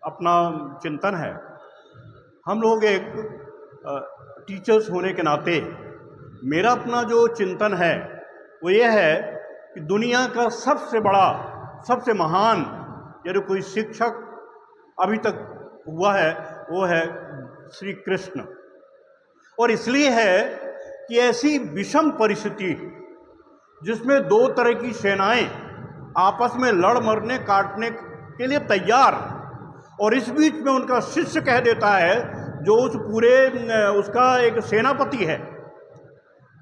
अपना चिंतन है। हम लोग एक टीचर्स होने के नाते मेरा अपना जो चिंतन है वो ये है कि दुनिया का सबसे बड़ा, सबसे महान यदि कोई शिक्षक अभी तक हुआ है वो है श्री कृष्ण। और इसलिए है कि ऐसी विषम परिस्थिति जिसमें दो तरह की सेनाएं आपस में लड़ मरने काटने के लिए तैयार, और इस बीच में उनका शिष्य कह देता है जो उस पूरे उसका एक सेनापति है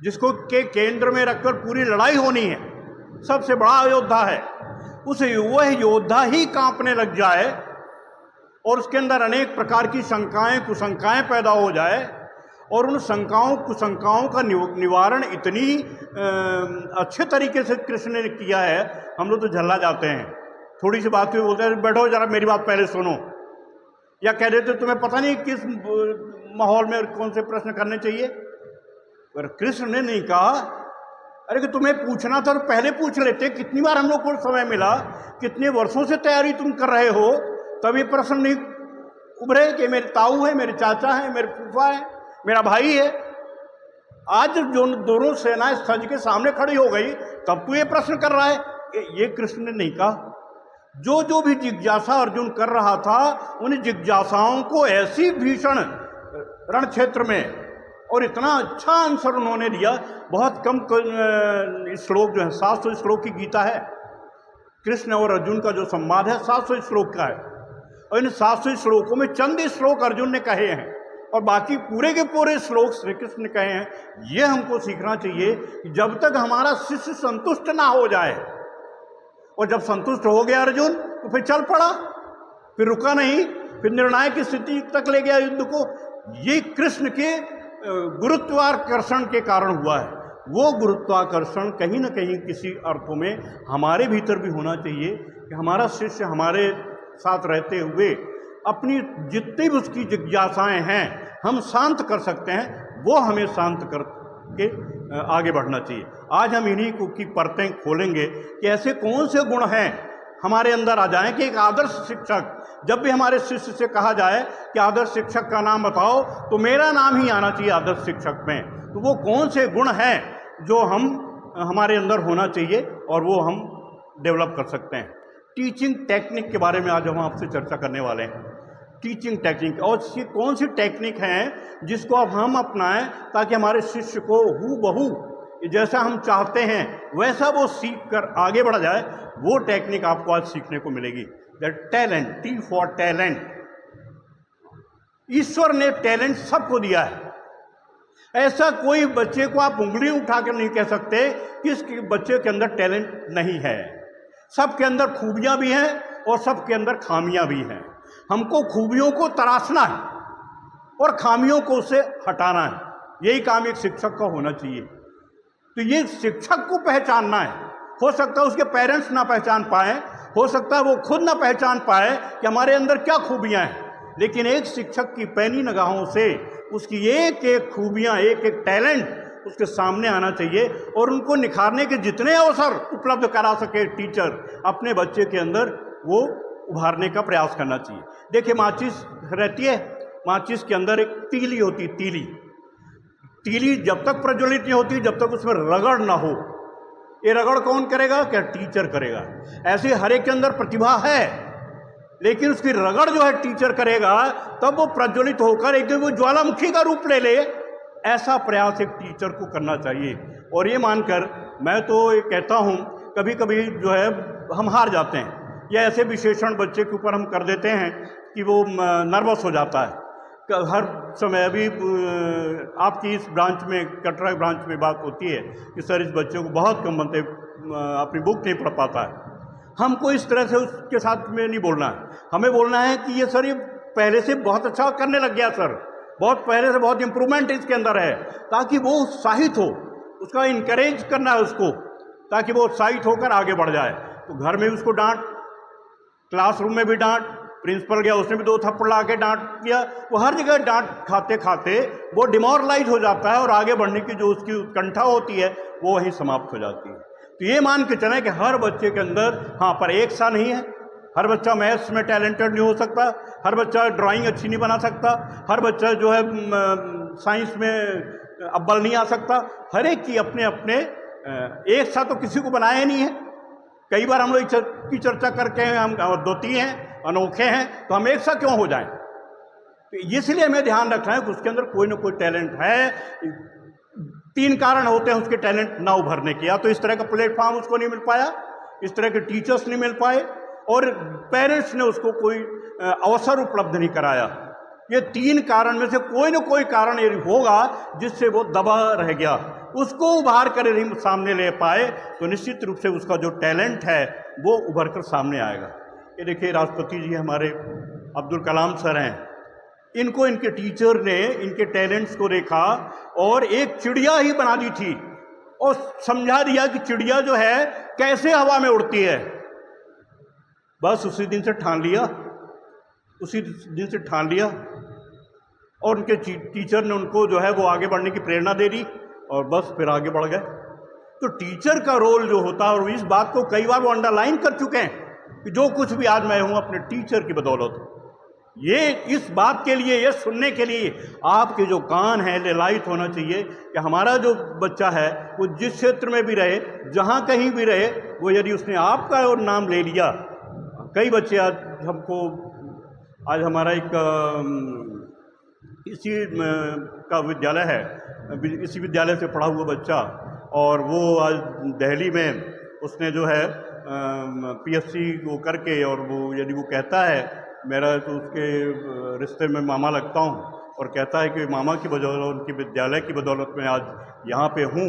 जिसको के केंद्र में रखकर पूरी लड़ाई होनी है, सबसे बड़ा योद्धा है, उस वह योद्धा ही कांपने लग जाए और उसके अंदर अनेक प्रकार की शंकाएं कुशंकाएं पैदा हो जाए और उन शंकाओं कुशंकाओं का निवारण इतनी अच्छे तरीके से कृष्ण ने किया है, हम लोग तो झल्ला जाते हैं। थोड़ी सी बात हुई बोलते हैं बैठो जरा मेरी बात पहले सुनो, या कह देते तुम्हें पता नहीं किस माहौल में कौन से प्रश्न करने चाहिए। पर कृष्ण ने नहीं कहा अरे कि तुम्हें पूछना था तो पहले पूछ लेते, कितनी बार हम लोग को समय मिला, कितने वर्षों से तैयारी तुम कर रहे हो, तब ये प्रश्न नहीं उभरे कि मेरे ताऊ है, मेरे चाचा है, मेरे फूफा है, मेरा भाई है। आज जो दोनों सेनाएं सज के सामने खड़ी हो गई तब तू ये प्रश्न कर रहा है। ये कृष्ण ने नहीं कहा। जो जो भी जिज्ञासा अर्जुन कर रहा था उन जिज्ञासाओं को ऐसी भीषण रण क्षेत्र में और इतना अच्छा आंसर उन्होंने दिया। बहुत कम श्लोक जो है 700 श्लोक की गीता है, कृष्ण और अर्जुन का जो संवाद है 700 श्लोक का है, और इन 700 श्लोकों में चंद श्लोक अर्जुन ने कहे हैं और बाकी पूरे के पूरे श्लोक श्री कृष्ण ने कहे हैं। ये हमको सीखना चाहिए कि जब तक हमारा शिष्य संतुष्ट ना हो जाए, और जब संतुष्ट हो गया अर्जुन तो फिर चल पड़ा, फिर रुका नहीं, फिर निर्णायक स्थिति तक ले गया युद्ध को। ये कृष्ण के गुरुत्वाकर्षण के कारण हुआ है। वो गुरुत्वाकर्षण कहीं ना कहीं किसी अर्थों में हमारे भीतर भी होना चाहिए कि हमारा शिष्य हमारे साथ रहते हुए अपनी जितनी भी उसकी जिज्ञासाएं हैं हम शांत कर सकते हैं, वो हमें शांत करके आगे बढ़ना चाहिए। आज हम इन्हीं की परतें खोलेंगे कि ऐसे कौन से गुण हैं हमारे अंदर आ जाएं कि एक आदर्श शिक्षक, जब भी हमारे शिष्य से कहा जाए कि आदर्श शिक्षक का नाम बताओ तो मेरा नाम ही आना चाहिए आदर्श शिक्षक में। तो वो कौन से गुण हैं जो हमारे अंदर होना चाहिए और वो हम डेवलप कर सकते हैं। टीचिंग टेक्निक के बारे में आज हम आपसे चर्चा करने वाले हैं। टीचिंग टेक्निक, और ये कौन सी टेक्निक हैं जिसको अब हम अपनाएं ताकि हमारे शिष्य को हूबहू जैसा हम चाहते हैं वैसा वो सीख कर आगे बढ़ जाए। वो टेक्निक आपको आज सीखने को मिलेगी। The talent, T for talent. ईश्वर ने टैलेंट सबको दिया है। ऐसा कोई बच्चे को आप उंगली उठाकर नहीं कह सकते कि इस बच्चे के अंदर टैलेंट नहीं है। सबके अंदर खूबियां भी हैं और सबके अंदर खामियां भी हैं। हमको खूबियों को तराशना है और खामियों को उससे हटाना है। यही काम एक शिक्षक का होना चाहिए। तो ये शिक्षक को पहचानना है। हो सकता है उसके पेरेंट्स ना पहचान पाए, हो सकता है वो खुद ना पहचान पाए कि हमारे अंदर क्या खूबियां हैं, लेकिन एक शिक्षक की पैनी निगाहों से उसकी एक एक खूबियां, एक एक टैलेंट उसके सामने आना चाहिए और उनको निखारने के जितने अवसर उपलब्ध करा सके टीचर अपने बच्चे के अंदर, वो उभारने का प्रयास करना चाहिए। देखिए माचिस रहती है, माचिस के अंदर एक तीली होती है। तीली जब तक प्रज्वलित नहीं होती जब तक उसमें रगड़ ना हो। ये रगड़ कौन करेगा? क्या टीचर करेगा। ऐसे हर एक के अंदर प्रतिभा है, लेकिन उसकी रगड़ जो है टीचर करेगा, तब वो प्रज्वलित होकर एक दिन वो ज्वालामुखी का रूप ले ले। ऐसा प्रयास एक टीचर को करना चाहिए। और ये मानकर मैं तो ये कहता हूँ, कभी कभी जो है हम हार जाते हैं, या ऐसे विशेषण बच्चे के ऊपर हम कर देते हैं कि वो नर्वस हो जाता है। हर समय अभी आपकी इस ब्रांच में, कटरा ब्रांच में बात होती है कि सर इस बच्चे को बहुत कम बनते, अपनी बुक नहीं पढ़ पाता है। हमको इस तरह से उसके साथ में नहीं बोलना है। हमें बोलना है कि ये सर ये पहले से बहुत अच्छा करने लग गया सर, बहुत पहले से बहुत इम्प्रूवमेंट इसके अंदर है, ताकि वो उत्साहित हो। उसका इनकरेज करना है उसको, ताकि वो उत्साहित होकर आगे बढ़ जाए। तो घर में भी उसको डांट, क्लासरूम में भी डांट, प्रिंसिपल गया उसने भी 2 थप्पड़ ला के डांट दिया, वो हर जगह डांट खाते खाते वो डिमोरलाइज हो जाता है और आगे बढ़ने की जो उसकी उत्कंठा होती है वो वहीं समाप्त हो जाती है। तो ये मान के चलें कि हर बच्चे के अंदर, हाँ पर एक सा नहीं है, हर बच्चा मैथ्स में टैलेंटेड नहीं हो सकता, हर बच्चा ड्राइंग अच्छी नहीं बना सकता, हर बच्चा जो है साइंस में अव्वल नहीं आ सकता। हर एक की अपने अपने एक साथ तो किसी को बनाया नहीं है। कई बार हम लोग की चर्चा करके हम अद्वितीय हैं, अनोखे हैं, तो हम एक साथ क्यों हो जाएं? तो इसलिए हमें ध्यान रखना है कि उसके अंदर कोई ना कोई टैलेंट है। 3 कारण होते हैं उसके टैलेंट ना उभरने के, या तो इस तरह का प्लेटफॉर्म उसको नहीं मिल पाया, इस तरह के टीचर्स नहीं मिल पाए, और पेरेंट्स ने उसको कोई अवसर उपलब्ध नहीं कराया। ये 3 कारण में से कोई ना कोई कारण ये होगा जिससे वो दबा रह गया, उसको उभार कर नहीं सामने ले पाए, तो निश्चित रूप से उसका जो टैलेंट है वो उभर कर सामने आएगा। ये देखिए राष्ट्रपति जी हमारे अब्दुल कलाम सर हैं, इनको इनके टीचर ने इनके टैलेंट्स को देखा और एक चिड़िया ही बना दी थी और समझा दिया कि चिड़िया जो है कैसे हवा में उड़ती है। बस उसी दिन से ठान लिया, उसी दिन से ठान लिया, और उनके टीचर ने उनको जो है वो आगे बढ़ने की प्रेरणा दे दी और बस फिर आगे बढ़ गए। तो टीचर का रोल जो होता है, और इस बात को कई बार वो अंडरलाइन कर चुके हैं कि जो कुछ भी आज मैं हूं अपने टीचर की बदौलत। ये इस बात के लिए, ये सुनने के लिए आपके जो कान हैं ललायित होना चाहिए कि हमारा जो बच्चा है वो जिस क्षेत्र में भी रहे, जहां कहीं भी रहे, वो यदि उसने आपका और नाम ले लिया। कई बच्चे आज हमारा एक इसी का विद्यालय है, इसी विद्यालय से पढ़ा हुआ बच्चा, और वो आज दिल्ली में उसने जो है पीएचडी वो करके, और वो यदि वो कहता है मेरा तो उसके रिश्ते में मामा लगता हूँ, और कहता है कि मामा की बदौलत, उनकी विद्यालय की बदौलत मैं आज यहाँ पे हूँ,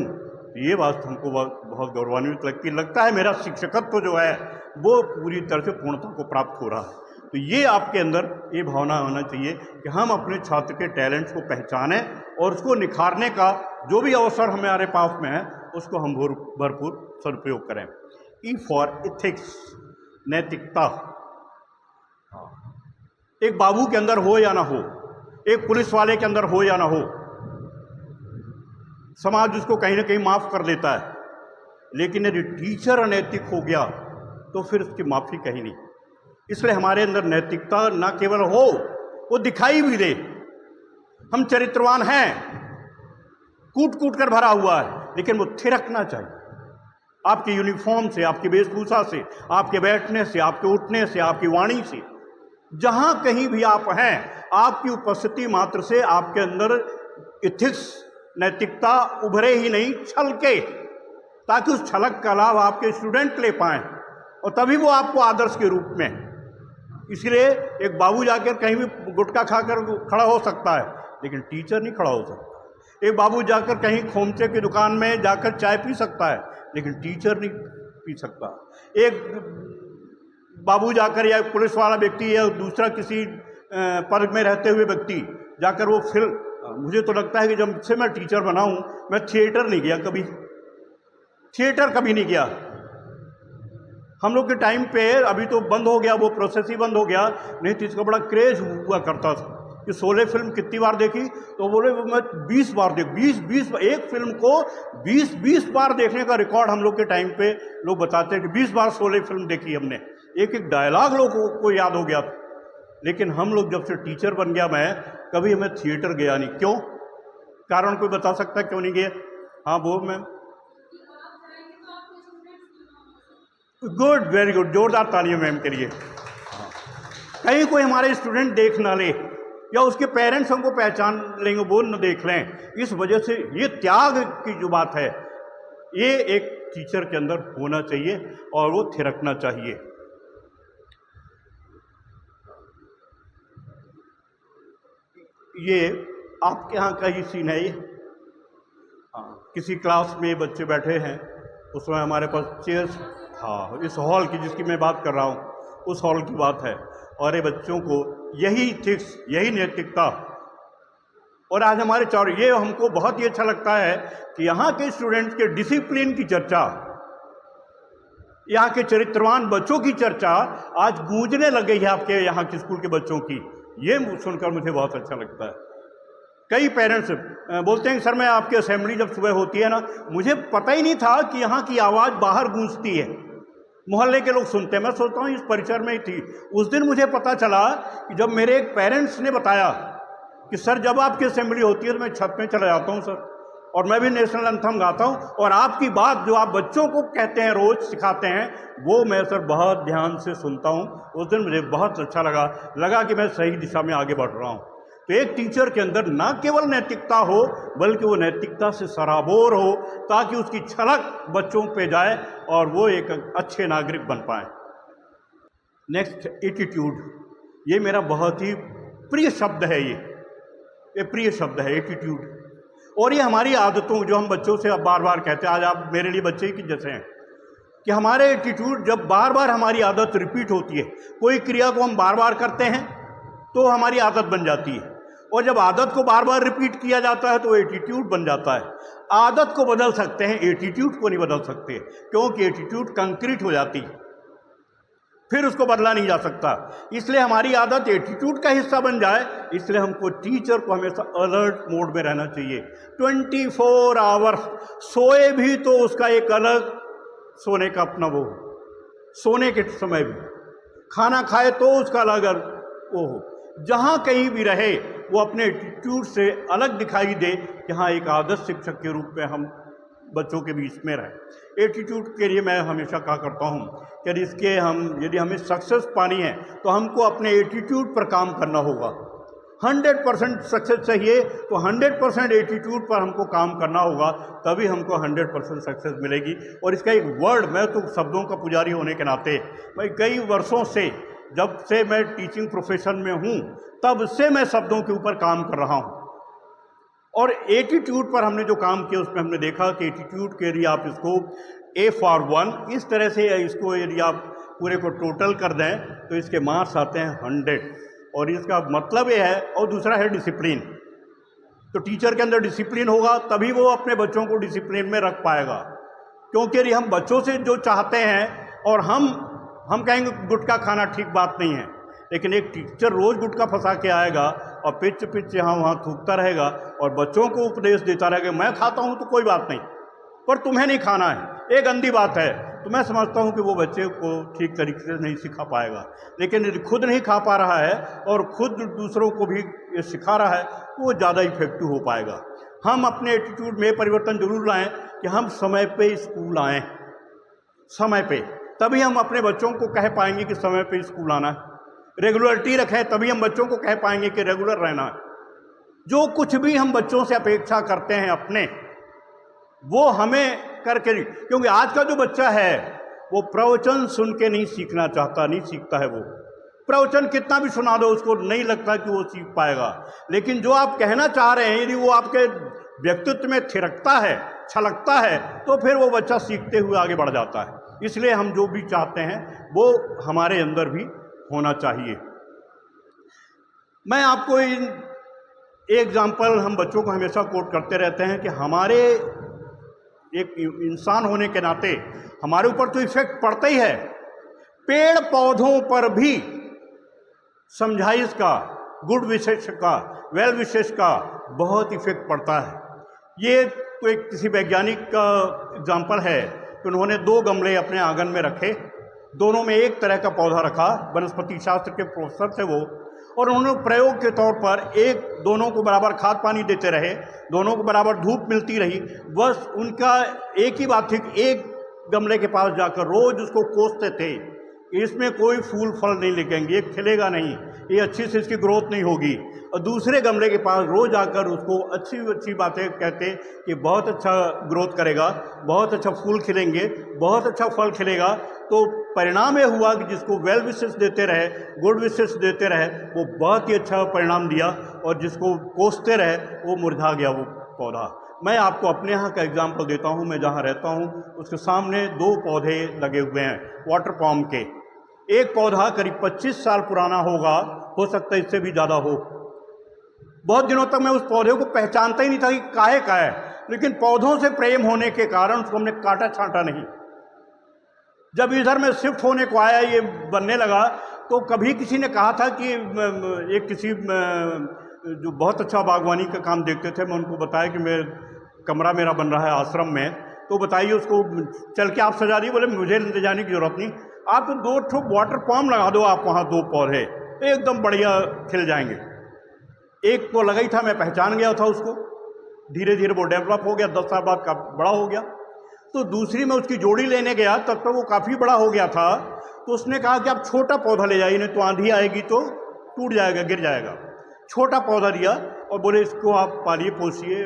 ये बात हमको बहुत गौरवान्वित लगता है। मेरा शिक्षकत्व जो है वो पूरी तरह से पूर्णता को प्राप्त हो रहा है। तो ये आपके अंदर ये भावना होना चाहिए कि हम अपने छात्र के टैलेंट्स को पहचानें और उसको निखारने का जो भी अवसर हमारे पास में है उसको हम भरपूर सदुपयोग करें। ई फॉर इथिक्स, नैतिकता। एक बाबू के अंदर हो या ना हो, एक पुलिस वाले के अंदर हो या ना हो, समाज उसको कहीं ना कहीं माफ कर देता है, लेकिन यदि टीचर अनैतिक हो गया तो फिर उसकी माफी कहीं नहीं। इसलिए हमारे अंदर नैतिकता ना केवल हो, वो दिखाई भी दे। हम चरित्रवान हैं, कूट कूट कर भरा हुआ है, लेकिन वो थिरकना चाहिए। आपकी यूनिफॉर्म से, आपकी वेशभूषा से, आपके बैठने से, आपके उठने से, आपकी वाणी से, जहां कहीं भी आप हैं, आपकी उपस्थिति मात्र से आपके अंदर इथिक्स, नैतिकता उभरे ही नहीं, छलके, ताकि उस छलक का लाभ आपके स्टूडेंट ले पाएं और तभी वो आपको आदर्श के रूप में। इसलिए एक बाबू जाकर कहीं भी गुटखा खाकर खड़ा हो सकता है, लेकिन टीचर नहीं खड़ा हो सकता। एक बाबू जाकर कहीं खोमचे की दुकान में जाकर चाय पी सकता है, लेकिन टीचर नहीं पी सकता। एक बाबू जाकर, या पुलिस वाला व्यक्ति, या दूसरा किसी पद में रहते हुए व्यक्ति जाकर वो मुझे तो लगता है कि जब से मैं टीचर बना हूं, मैं थिएटर नहीं गया कभी, थिएटर कभी नहीं गया। हम लोग के टाइम पे, अभी तो बंद हो गया, वो प्रोसेस ही बंद हो गया, नहीं तो इसका बड़ा क्रेज हुआ करता था कि शोले फिल्म कितनी बार देखी, तो बोले मैं 20 बार देख, 20 एक फिल्म को 20 बार देखने का रिकॉर्ड हम लोग के टाइम पे लोग बताते हैं कि 20 बार शोले फिल्म देखी हमने, एक एक डायलॉग लोगों को याद हो गया। लेकिन हम लोग जब से टीचर बन गया, मैं कभी हमें थिएटर गया नहीं। क्यों? कारण कोई बता सकता है क्यों नहीं गया? हाँ वो मैम, गुड, वेरी गुड, जोरदार तालियां मैम के लिए। कहीं कोई हमारे स्टूडेंट देख ना ले, या उसके पेरेंट्स हमको पहचान लेंगे वो न देख लें, इस वजह से ये त्याग की जो बात है, ये एक टीचर के अंदर होना चाहिए और वो थिरकना चाहिए। ये आपके यहाँ का ही सीन है ये। किसी क्लास में बच्चे बैठे हैं, उसमें हमारे पास चेयर्स, हाँ इस हॉल की जिसकी मैं बात कर रहा हूँ, उस हॉल की बात है, और ये बच्चों को यही इथिक्स, यही नैतिकता, और आज हमारे चारों, ये हमको बहुत ही अच्छा लगता है कि यहाँ के स्टूडेंट्स के डिसिप्लिन की चर्चा, यहाँ के चरित्रवान बच्चों की चर्चा आज गूंजने लग गई है आपके यहाँ के स्कूल के बच्चों की। ये सुनकर मुझे बहुत अच्छा लगता है। कई पेरेंट्स बोलते हैं सर मैं आपकी असेंबली जब सुबह होती है ना, मुझे पता ही नहीं था कि यहाँ की आवाज़ बाहर गूंजती है। मोहल्ले के लोग सुनते हैं। मैं सोचता हूँ इस परिसर में ही थी। उस दिन मुझे पता चला कि जब मेरे एक पेरेंट्स ने बताया कि सर जब आपकी असेंबली होती है तो मैं छत में चला जाता हूँ सर, और मैं भी नेशनल एंथम गाता हूँ, और आपकी बात जो आप बच्चों को कहते हैं, रोज सिखाते हैं, वो मैं सर बहुत ध्यान से सुनता हूँ। उस दिन मुझे बहुत अच्छा लगा कि मैं सही दिशा में आगे बढ़ रहा हूँ। तो एक टीचर के अंदर ना केवल नैतिकता हो, बल्कि वो नैतिकता से सराबोर हो, ताकि उसकी झलक बच्चों पे जाए और वो एक अच्छे नागरिक बन पाए। Next, attitude. ये मेरा बहुत ही प्रिय शब्द है। ये प्रिय शब्द है एटीट्यूड। और ये हमारी आदतों, जो हम बच्चों से अब बार बार कहते हैं, आज आप मेरे लिए बच्चे की जैसे हैं, कि हमारे एटीट्यूड जब बार बार हमारी आदत रिपीट होती है, कोई क्रिया को हम बार बार करते हैं तो हमारी आदत बन जाती है, और जब आदत को बार बार रिपीट किया जाता है तो एटीट्यूड बन जाता है। आदत को बदल सकते हैं, एटीट्यूड को नहीं बदल सकते, क्योंकि एटीट्यूड कंक्रीट हो जाती है, फिर उसको बदला नहीं जा सकता। इसलिए हमारी आदत एटीट्यूड का हिस्सा बन जाए, इसलिए हमको टीचर को हमेशा अलर्ट मोड में रहना चाहिए। 24 आवर्स, सोए भी तो उसका एक अलग सोने का अपना वो, सोने के समय भी, खाना खाए तो उसका अलग वो हो, जहाँ कहीं भी रहे वो अपने एटीट्यूड से अलग दिखाई दे कि हाँ एक आदर्श शिक्षक के रूप में हम बच्चों के बीच में रहें। एटीट्यूड के लिए मैं हमेशा कहा करता हूँ कि यदि हमें सक्सेस पानी है तो हमको अपने एटीट्यूड पर काम करना होगा। 100% सक्सेस चाहिए तो 100% एटीट्यूड पर हमको काम करना होगा, तभी हमको 100% सक्सेस मिलेगी। और इसका एक वर्ड, मैं तो शब्दों का पुजारी होने के नाते मैं कई वर्षों से, जब से मैं टीचिंग प्रोफेशन में हूँ तब से मैं शब्दों के ऊपर काम कर रहा हूँ। और एटीट्यूड पर हमने जो काम किया उसमें हमने देखा कि एटीट्यूड के लिए आप इसको A for 1 इस तरह से, इसको यदि आप पूरे को टोटल कर दें तो इसके मार्क्स आते हैं 100, और इसका मतलब ये है। और दूसरा है डिसिप्लिन। तो टीचर के अंदर डिसिप्लिन होगा तभी वो अपने बच्चों को डिसिप्लिन में रख पाएगा, क्योंकि यदि हम बच्चों से जो चाहते हैं और हम कहेंगे गुटखा खाना ठीक बात नहीं है, लेकिन एक टीचर रोज गुटखा फंसा के आएगा और पिच यहाँ वहाँ थूकता रहेगा और बच्चों को उपदेश देता रहेगा, मैं खाता हूँ तो कोई बात नहीं, पर तुम्हें नहीं खाना है, ये गंदी बात है, तो मैं समझता हूँ कि वो बच्चे को ठीक तरीके से नहीं सिखा पाएगा। लेकिन यदि खुद नहीं खा पा रहा है और खुद दूसरों को भी ये सिखा रहा है तो वो ज़्यादा इफेक्टिव हो पाएगा। हम अपने एटीट्यूड में परिवर्तन जरूर लाएं कि हम समय पे स्कूल आएँ, समय पे, तभी हम अपने बच्चों को कह पाएंगे कि समय पे स्कूल आना है। रेगुलरिटी रखें तभी हम बच्चों को कह पाएंगे कि रेगुलर रहना है। जो कुछ भी हम बच्चों से अपेक्षा करते हैं अपने, वो हमें करके, क्योंकि आज का जो बच्चा है वो प्रवचन सुन के नहीं सीखना चाहता, नहीं सीखता है। वो प्रवचन कितना भी सुना दो उसको नहीं लगता कि वो सीख पाएगा। लेकिन जो आप कहना चाह रहे हैं यदि वो आपके व्यक्तित्व में थिरकता है, छलकता है, तो फिर वो बच्चा सीखते हुए आगे बढ़ जाता है। इसलिए हम जो भी चाहते हैं वो हमारे अंदर भी होना चाहिए। मैं आपको एक एग्जाम्पल हम बच्चों को हमेशा कोट करते रहते हैं कि हमारे एक इंसान होने के नाते हमारे ऊपर तो इफेक्ट पड़ता ही है, पेड़ पौधों पर भी समझाइश का, गुड विशेष का, वेल विशेष का बहुत इफेक्ट पड़ता है। ये तो एक किसी वैज्ञानिक का एग्जाम्पल है कि उन्होंने 2 गमले अपने आंगन में रखे, दोनों में एक तरह का पौधा रखा, वनस्पति शास्त्र के प्रोफेसर थे वो, और उन्होंने प्रयोग के तौर पर दोनों को बराबर खाद पानी देते रहे, दोनों को बराबर धूप मिलती रही। बस उनका एक ही बात थी कि एक गमले के पास जाकर रोज उसको कोसते थे, इसमें कोई फूल फल नहीं लगेंगे, ये खिलेगा नहीं, ये अच्छी से इसकी ग्रोथ नहीं होगी। और दूसरे गमले के पास रोज आकर उसको अच्छी अच्छी बातें कहते कि बहुत अच्छा ग्रोथ करेगा, बहुत अच्छा फूल खिलेंगे, बहुत अच्छा फल खिलेगा। तो परिणाम ये हुआ कि जिसको वेल विशेष देते रहे, गुड विशेष देते रहे, वो बहुत ही अच्छा परिणाम दिया, और जिसको कोसते रहे वो मुरझा गया वो पौधा। मैं आपको अपने यहाँ का एग्जाम्पल देता हूँ। मैं जहाँ रहता हूँ उसके सामने 2 पौधे लगे हुए हैं वाटर पाम के। एक पौधा करीब 25 साल पुराना होगा, हो सकता है इससे भी ज़्यादा हो। बहुत दिनों तक मैं उस पौधे को पहचानता ही नहीं था कि काहे का है, लेकिन पौधों से प्रेम होने के कारण उसको हमने काटा छांटा नहीं। जब इधर में शिफ्ट होने को आया, ये बनने लगा, तो कभी किसी ने कहा था कि एक किसी जो बहुत अच्छा बागवानी का काम देखते थे, मैं उनको बताया कि कमरा मेरा बन रहा है आश्रम में, तो बताइए उसको चल के आप सजा दिए, बोले मुझे ले जाने की जरूरत नहीं, आप तो 2 ठो वाटर पॉम लगा दो, आप वहाँ 2 पौधे एकदम बढ़िया खिल जाएंगे। एक को लगा ही था, मैं पहचान गया था उसको, धीरे धीरे वो डेवलप हो गया, 10 साल बाद का बड़ा हो गया। तो दूसरी में उसकी जोड़ी लेने गया, तब तक वो काफ़ी बड़ा हो गया था। तो उसने कहा कि आप छोटा पौधा ले जाइए, नहीं तो आंधी आएगी तो टूट जाएगा, गिर जाएगा। छोटा पौधा दिया और बोले इसको आप पालिए पोसिए,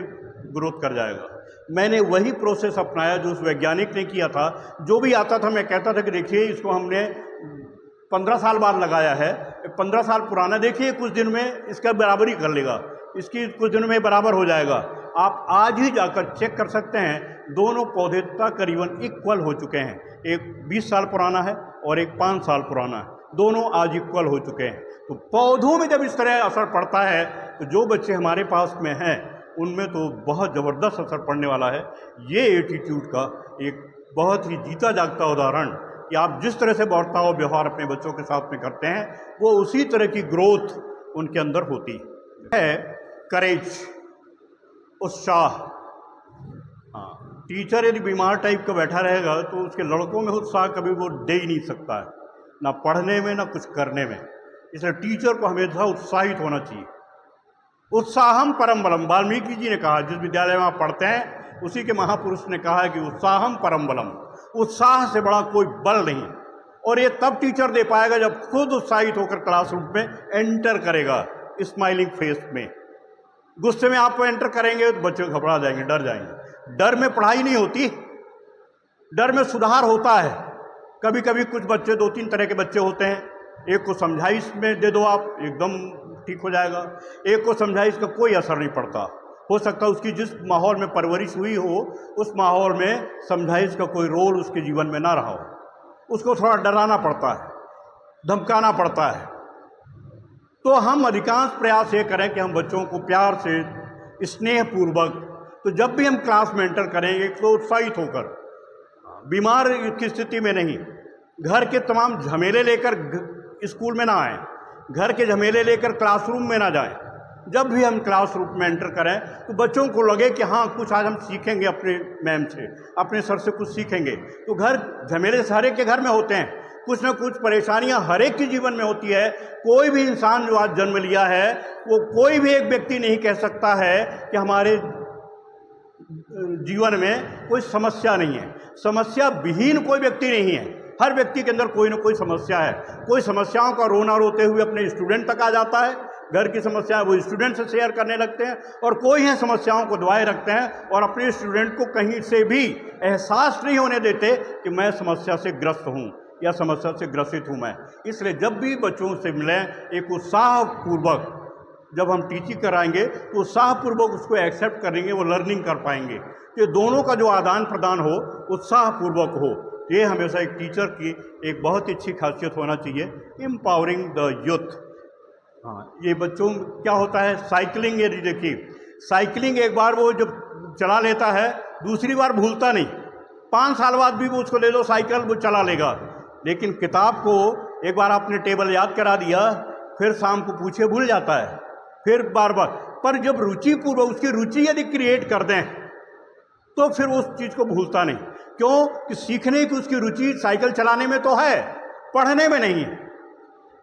ग्रोथ कर जाएगा। मैंने वही प्रोसेस अपनाया जो उस वैज्ञानिक ने किया था। जो भी आता था मैं कहता था कि देखिए इसको हमने 15 साल बाद लगाया है, 15 साल पुराना, देखिए कुछ दिन में इसका बराबरी कर लेगा, इसकी कुछ दिनों में बराबर हो जाएगा। आप आज ही जाकर चेक कर सकते हैं, दोनों पौधे तकरीबन इक्वल हो चुके हैं। एक 20 साल पुराना है और एक 5 साल पुराना है, दोनों आज इक्वल हो चुके हैं। तो पौधों में जब इस तरह असर पड़ता है तो जो बच्चे हमारे पास में हैं उनमें तो बहुत ज़बरदस्त असर पड़ने वाला है। ये एटीट्यूड का एक बहुत ही जीता जागता उदाहरण कि आप जिस तरह से बर्ताव व्यवहार अपने बच्चों के साथ में करते हैं वो उसी तरह की ग्रोथ उनके अंदर होती है। करेज, उत्साह। हाँ, टीचर यदि बीमार टाइप का बैठा रहेगा तो उसके लड़कों में उत्साह कभी वो दे ही नहीं सकता है, ना पढ़ने में ना कुछ करने में। इसलिए टीचर को हमेशा उत्साहित होना चाहिए। उत्साहम परम बलम, वाल्मीकि जी ने कहा, जिस विद्यालय में आप पढ़ते हैं उसी के महापुरुष ने कहा है कि उत्साहम परम बलम, उत्साह से बड़ा कोई बल नहीं। और ये तब टीचर दे पाएगा जब खुद उत्साहित होकर क्लासरूम में एंटर करेगा, स्माइलिंग फेस में। गुस्से में आप एंटर करेंगे तो बच्चे घबरा जाएंगे, डर जाएंगे। डर में पढ़ाई नहीं होती, डर में सुधार होता है। कभी कभी कुछ बच्चे, 2-3 तरह के बच्चे होते हैं, एक को समझाइश में दे दो आप, एकदम ठीक हो जाएगा। एक को समझाइश का कोई असर नहीं पड़ता, हो सकता है उसकी जिस माहौल में परवरिश हुई हो उस माहौल में समझाइश का कोई रोल उसके जीवन में ना रहा हो, उसको थोड़ा डराना पड़ता है, धमकाना पड़ता है। तो हम अधिकांश प्रयास ये करें कि हम बच्चों को प्यार से, स्नेहपूर्वक, तो जब भी हम क्लास में एंटर करेंगे तो उत्साहित होकर, बीमार की स्थिति में नहीं, घर के तमाम झमेले लेकर स्कूल में ना आए, घर के झमेले लेकर क्लासरूम में ना जाएं। जब भी हम क्लासरूम में एंटर करें तो बच्चों को लगे कि हाँ कुछ आज हम सीखेंगे, अपने मैम से, अपने सर से कुछ सीखेंगे। तो घर झमेले हर एक के घर में होते हैं, कुछ ना कुछ परेशानियां हर एक के जीवन में होती है। कोई भी इंसान जो आज जन्म लिया है वो कोई भी एक व्यक्ति नहीं कह सकता है कि हमारे जीवन में कोई समस्या नहीं है। समस्या विहीन कोई व्यक्ति नहीं है, हर व्यक्ति के अंदर कोई ना कोई समस्या है। कोई समस्याओं का रोना रोते हुए अपने स्टूडेंट तक आ जाता है, घर की समस्या वो स्टूडेंट से शेयर करने लगते हैं, और कोई है समस्याओं को दबाए रखते हैं और अपने स्टूडेंट को कहीं से भी एहसास नहीं होने देते कि मैं समस्या से ग्रस्त हूँ या समस्या से ग्रसित हूँ मैं। इसलिए जब भी बच्चों से मिलें, एक उत्साहपूर्वक जब हम टीचिंग कराएंगे तो उत्साहपूर्वक उसको एक्सेप्ट करेंगे, वो लर्निंग कर पाएंगे। तो दोनों का जो आदान प्रदान हो उत्साहपूर्वक हो, ये हमेशा एक टीचर की एक बहुत ही अच्छी खासियत होना चाहिए। Empowering the youth. हाँ, ये बच्चों क्या होता है, साइकिलिंग, ये देखिए साइकिलिंग एक बार वो जब चला लेता है दूसरी बार भूलता नहीं, 5 साल बाद भी वो उसको ले लो साइकिल, वो चला लेगा। लेकिन किताब को एक बार आपने टेबल याद करा दिया, फिर शाम को पूछे भूल जाता है, फिर बार बार। पर जब रुचिपूर्वक उसकी रुचि यदि क्रिएट कर दें तो फिर उस चीज़ को भूलता नहीं। क्यों? कि सीखने की उसकी रुचि साइकिल चलाने में तो है, पढ़ने में नहीं है।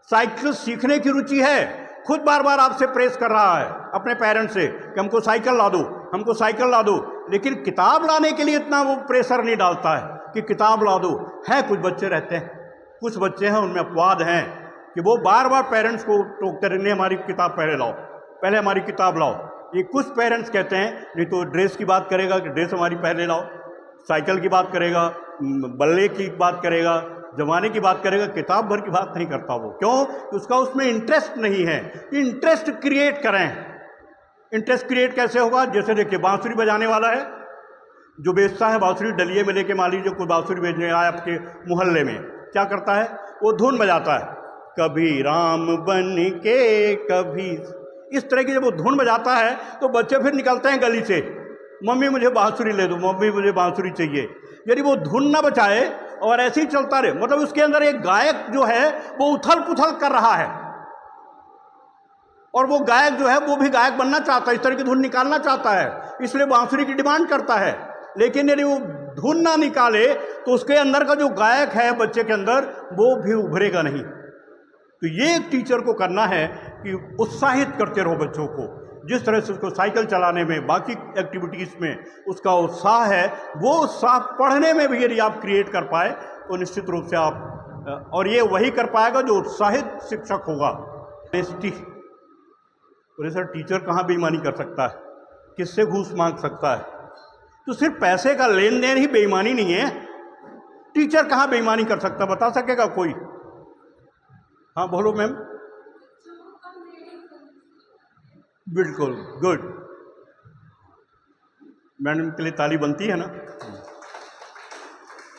साइकिल सीखने की रुचि है, खुद बार बार आपसे प्रेस कर रहा है अपने पेरेंट्स से कि हमको साइकिल ला दो, हमको साइकिल ला दो। लेकिन किताब लाने के लिए इतना वो प्रेशर नहीं डालता है कि किताब ला दो। है कुछ बच्चे रहते हैं, कुछ बच्चे हैं उनमें अपवाद हैं कि वो बार बार पेरेंट्स को टोकते रहने, हमारी किताब पहले लाओ, पहले हमारी किताब लाओ। ये कुछ पेरेंट्स कहते हैं, नहीं तो ड्रेस की बात करेगा कि ड्रेस हमारी पहले लाओ, साइकिल की बात करेगा, बल्ले की बात करेगा, जमाने की बात करेगा, किताब भर की बात नहीं करता वो। क्यों? उसका उसमें इंटरेस्ट नहीं है। इंटरेस्ट क्रिएट करें। इंटरेस्ट क्रिएट कैसे होगा? जैसे देखिए बांसुरी बजाने वाला है, जो बेचता है बांसुरी, डलिए में लेके मान लीजिए कोई बांसुरी बेचने आया आपके मोहल्ले में, क्या करता है? वो धुन बजाता है, कभी राम बन के कभी, इस तरह की जब वो धुन बजाता है तो बच्चे फिर निकलते हैं गली से, मम्मी मुझे बांसुरी ले दो, मम्मी मुझे बांसुरी चाहिए। यदि वो धुन ना बचाए और ऐसे ही चलता रहे, मतलब उसके अंदर एक गायक जो है वो उथल पुथल कर रहा है, और वो गायक जो है वो भी गायक बनना चाहता है, इस तरह की धुन निकालना चाहता है, इसलिए बांसुरी की डिमांड करता है। लेकिन यदि वो धुन ना निकाले तो उसके अंदर का जो गायक है बच्चे के अंदर वो भी उभरेगा नहीं। तो ये एक टीचर को करना है कि उत्साहित करते रहो बच्चों को, जिस तरह से उसको साइकिल चलाने में, बाकी एक्टिविटीज़ में उसका उत्साह है, वो उत्साह पढ़ने में भी यदि आप क्रिएट कर पाए तो निश्चित रूप से आप, और ये वही कर पाएगा जो उत्साहित शिक्षक होगा। बोले सर टीचर कहाँ बेईमानी कर सकता है, किससे घूस मांग सकता है? तो सिर्फ पैसे का लेन देन ही बेईमानी नहीं है। टीचर कहाँ बेईमानी कर सकता, बता सकेगा कोई? हाँ बोलो मैम। बिल्कुल, गुड। मैडम के लिए ताली बनती है ना।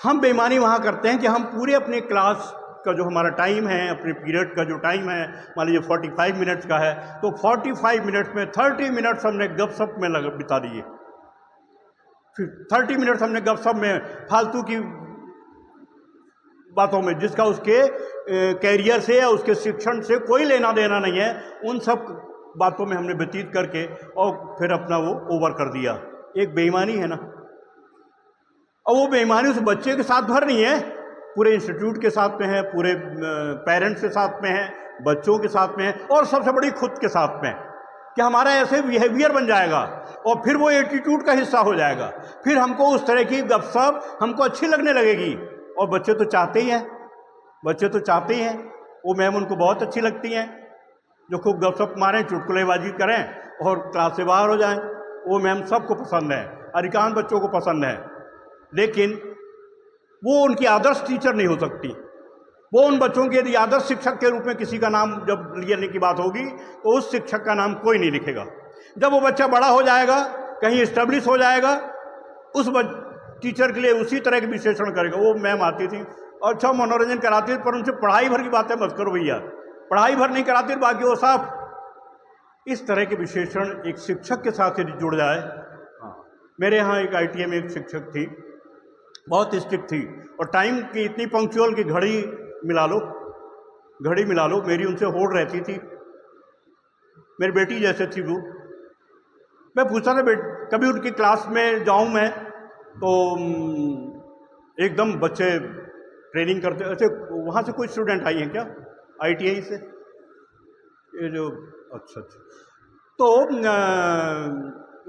हम बेईमानी वहाँ करते हैं कि हम पूरे अपने क्लास का जो हमारा टाइम है, अपने पीरियड का जो टाइम है, मान लीजिए 45 मिनट्स का है, तो 45 मिनट्स में 30 मिनट्स हमने गपशप में बिता दिए, फिर 30 मिनट्स हमने गपशप में फालतू की बातों में, जिसका उसके कैरियर से या उसके शिक्षण से कोई लेना देना नहीं है, उन सब बातों में हमने व्यतीत करके और फिर अपना वो ओवर कर दिया। एक बेईमानी है ना। और वो बेईमानी उस बच्चे के साथ भर नहीं है, पूरे इंस्टीट्यूट के साथ में है, पूरे पेरेंट्स के साथ में है, बच्चों के साथ में है, और सबसे बड़ी खुद के साथ में कि हमारा ऐसे बिहेवियर बन जाएगा और फिर वो एटीट्यूड का हिस्सा हो जाएगा। फिर हमको उस तरह की गपशप हमको अच्छी लगने लगेगी, और बच्चे तो चाहते ही हैं, बच्चे तो चाहते ही हैं, वो मैम उनको बहुत अच्छी लगती हैं जो खूब गपशप मारें, चुटकुलेबाजी करें और क्लास से बाहर हो जाएं। वो मैम सबको पसंद है, अधिकांश बच्चों को पसंद है, लेकिन वो उनकी आदर्श टीचर नहीं हो सकती। वो उन बच्चों के यदि आदर्श शिक्षक के रूप में किसी का नाम जब लेने की बात होगी तो उस शिक्षक का नाम कोई नहीं लिखेगा। जब वो बच्चा बड़ा हो जाएगा, कहीं इस्टेब्लिश हो जाएगा, उस टीचर के लिए उसी तरह के विशेषण करेगा। वो मैम आती थी और अच्छा मनोरंजन कराती थी, पर उनसे पढ़ाई भर की बातें मत करो भैया, पढ़ाई भर नहीं कराती, बाकी वो सब। इस तरह के विशेषण एक शिक्षक के साथ यदि जुड़ जाए। हाँ, मेरे यहाँ एक ITA में एक शिक्षक थी, बहुत स्ट्रिक्ट थी, और टाइम की इतनी पंक्चुअल कि घड़ी मिला लो, मेरी उनसे होड़ रहती थी, मेरी बेटी जैसे थी वो। मैं पूछता था कभी उनकी क्लास में जाऊं मैं तो एकदम बच्चे ट्रेनिंग करते। अच्छा वहाँ से कोई स्टूडेंट आई हैं क्या ITI से? ये जो अच्छा तो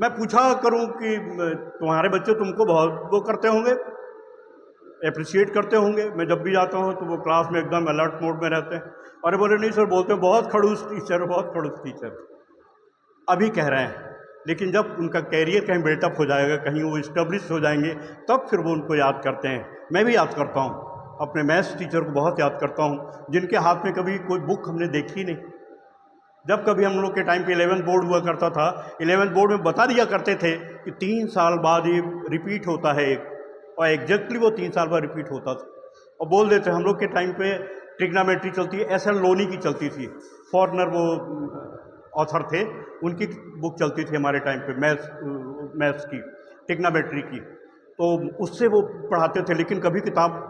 मैं पूछा करूं कि तुम्हारे बच्चे तुमको बहुत वो करते होंगे, अप्रिशिएट करते होंगे। मैं जब भी जाता हूं तो वो क्लास में एकदम अलर्ट मोड में रहते हैं। अरे बोले नहीं सर, बोलते हैं बहुत खड़ूस टीचर, बहुत खड़ूस टीचर। अभी कह रहे हैं, लेकिन जब उनका कैरियर कहीं बिल्टअप हो जाएगा, कहीं वो इस्टेब्लिश हो जाएंगे, तब फिर वो उनको याद करते हैं। मैं भी याद करता हूँ अपने मैथ्स टीचर को, बहुत याद करता हूँ, जिनके हाथ में कभी कोई बुक हमने देखी नहीं। जब कभी हम लोग के टाइम पे 11th बोर्ड हुआ करता था, 11th बोर्ड में बता दिया करते थे कि 3 साल बाद ये रिपीट होता है एक, और एग्जैक्टली वो 3 साल बाद रिपीट होता था। और बोल देते हम लोग के टाइम पे ट्रिग्नोमेट्री चलती है, SL लोनी की चलती थी, फॉरनर वो ऑथर थे, उनकी बुक चलती थी हमारे टाइम पे, मैथ्स की, ट्रिग्नोमेट्री की, तो उससे वो पढ़ाते थे, लेकिन कभी किताब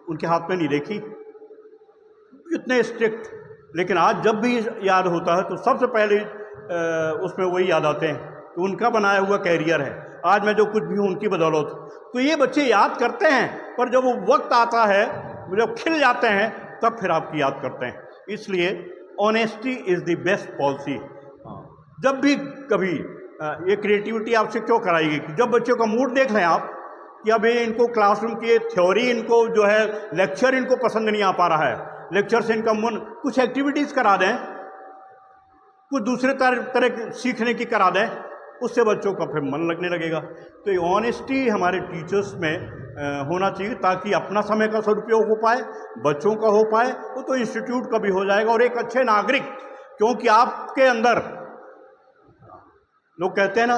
उनके हाथ में नहीं देखी, इतने स्ट्रिक्ट। लेकिन आज जब भी याद होता है तो सबसे पहले उसमें वही याद आते हैं कि उनका बनाया हुआ कैरियर है, आज मैं जो कुछ भी हूँ उनकी बदौलत। तो ये बच्चे याद करते हैं, पर जब वो वक्त आता है, जब खिल जाते हैं, तब फिर आपकी याद करते हैं। इसलिए honesty is the best policy. जब भी कभी ये क्रिएटिविटी आपसे क्यों कराएगी कि जब बच्चों का मूड देख लें आप कि अब ये इनको क्लासरूम की थ्योरी, इनको जो है लेक्चर इनको पसंद नहीं आ पा रहा है, लेक्चर से इनका मन, कुछ एक्टिविटीज़ करा दें, कुछ दूसरे तरह सीखने की करा दें, उससे बच्चों का फिर मन लगने लगेगा। तो ये ऑनेस्टी हमारे टीचर्स में होना चाहिए, ताकि अपना समय का सदुपयोग हो पाए, बच्चों का हो पाए, वो तो इंस्टीट्यूट का भी हो जाएगा। और एक अच्छे नागरिक, क्योंकि आपके अंदर, लोग कहते हैं ना,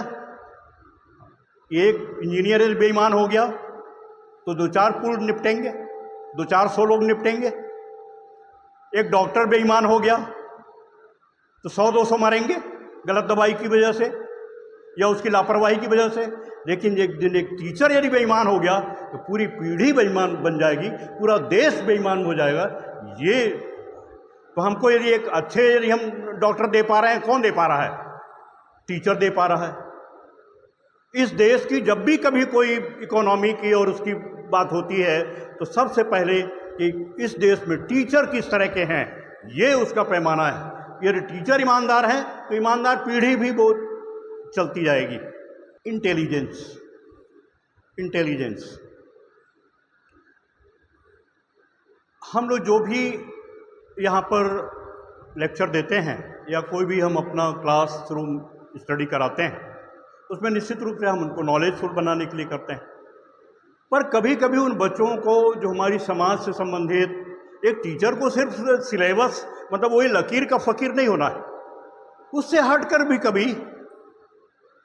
एक इंजीनियर बेईमान हो गया तो 2-4 पुल निपटेंगे, 200-400 लोग निपटेंगे। एक डॉक्टर बेईमान हो गया तो 100-200 मरेंगे गलत दवाई की वजह से या उसकी लापरवाही की वजह से। लेकिन एक दिन एक टीचर यदि बेईमान हो गया तो पूरी पीढ़ी बेईमान बन जाएगी, पूरा देश बेईमान हो जाएगा। ये तो हमको यदि एक अच्छे, यदि हम डॉक्टर दे पा रहे हैं, कौन दे पा रहा है? टीचर दे पा रहा है। इस देश की जब भी कभी कोई इकोनॉमी की और उसकी बात होती है तो सबसे पहले कि इस देश में टीचर किस तरह के हैं, ये उसका पैमाना है। यदि टीचर ईमानदार हैं तो ईमानदार पीढ़ी भी बहुत चलती जाएगी। इंटेलिजेंस हम लोग जो भी यहाँ पर लेक्चर देते हैं या कोई भी हम अपना क्लासरूम स्टडी कराते हैं, उसमें निश्चित रूप से हम उनको नॉलेजफुल बनाने के लिए करते हैं। पर कभी कभी उन बच्चों को जो हमारी समाज से संबंधित, एक टीचर को सिर्फ सिलेबस मतलब वही लकीर का फ़कीर नहीं होना है, उससे हटकर भी कभी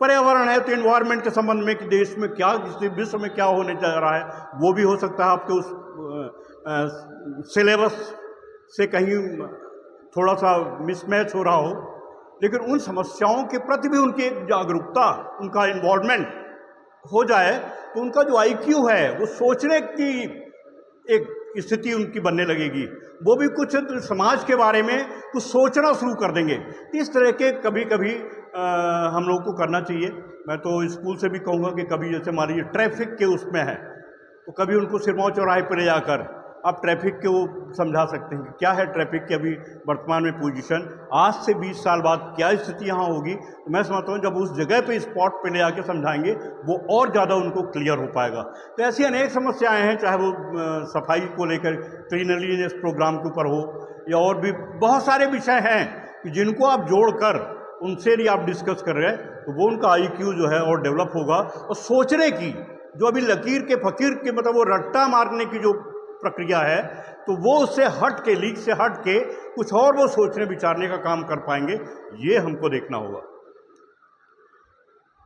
पर्यावरण है तो एनवायरनमेंट के संबंध में कि देश में क्या, विश्व में क्या होने जा रहा है, वो भी हो सकता है आपके उस सिलेबस से कहीं थोड़ा सा मिसमैच हो रहा हो, लेकिन उन समस्याओं के प्रति भी उनकी एक जागरूकता, उनका इन्वॉल्वमेंट हो जाए तो उनका जो आईक्यू है वो सोचने की एक स्थिति उनकी बनने लगेगी, वो भी कुछ समाज के बारे में कुछ सोचना शुरू कर देंगे। इस तरह के कभी कभी हम लोगों को करना चाहिए। मैं तो स्कूल से भी कहूँगा कि कभी जैसे मान लीजिए ट्रैफिक के उसमें है तो कभी उनको सिरमौर चौराहे पर ले जाकर आप ट्रैफिक के वो समझा सकते हैं कि क्या है ट्रैफिक की अभी वर्तमान में पोजीशन, आज से 20 साल बाद क्या स्थिति यहाँ होगी। तो मैं समझता हूँ जब उस जगह पे स्पॉट पे ले आके समझाएंगे वो और ज़्यादा उनको क्लियर हो पाएगा। तो ऐसी अनेक समस्याएं हैं, चाहे वो सफाई को लेकर क्लीनलीनेस प्रोग्राम के ऊपर हो या और भी बहुत सारे विषय हैं जिनको आप जोड़कर उनसे यदि आप डिस्कस कर रहे हैं तो वो उनका IQ जो है और डेवलप होगा। और सोचने की जो अभी लकीर के फ़कीर के मतलब वो रट्टा मारने की जो प्रक्रिया है तो वो उससे हट के, लीक से हट के कुछ और वो सोचने विचारने का काम कर पाएंगे, ये हमको देखना होगा।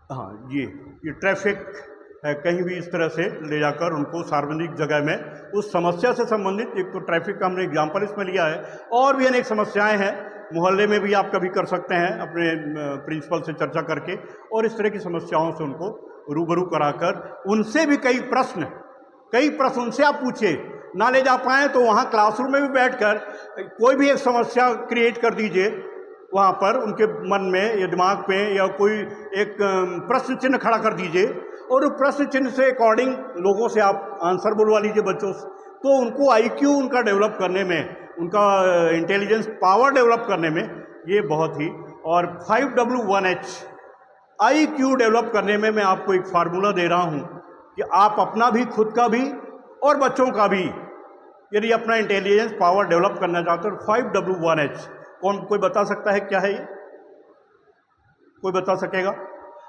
हाँ, ये ट्रैफिक है, कहीं भी इस तरह से ले जाकर उनको सार्वजनिक जगह में उस समस्या से संबंधित, एक तो ट्रैफिक का हमने एग्जाम्पल इसमें लिया है, और भी अनेक समस्याएं हैं। मोहल्ले में भी आप कभी कर सकते हैं अपने प्रिंसिपल से चर्चा करके, और इस तरह की समस्याओं से उनको रूबरू कराकर उनसे भी कई प्रश्न उनसे आप पूछिए, ना ले जा पाएँ तो वहाँ क्लासरूम में भी बैठकर कोई भी एक समस्या क्रिएट कर दीजिए वहाँ पर उनके मन में या दिमाग पे, या कोई एक प्रश्न चिन्ह खड़ा कर दीजिए और उस प्रश्न चिन्ह से अकॉर्डिंग लोगों से आप आंसर बुलवा लीजिए बच्चों से। तो उनको IQ उनका डेवलप करने में, उनका इंटेलिजेंस पावर डेवलप करने में ये बहुत ही, और 5W1H IQ डेवलप करने में मैं आपको एक फार्मूला दे रहा हूँ कि आप अपना भी, खुद का भी और बच्चों का भी यदि अपना इंटेलिजेंस पावर डेवलप करना चाहते हो, 5W1H कोई बता सकता है क्या है ये? कोई बता सकेगा?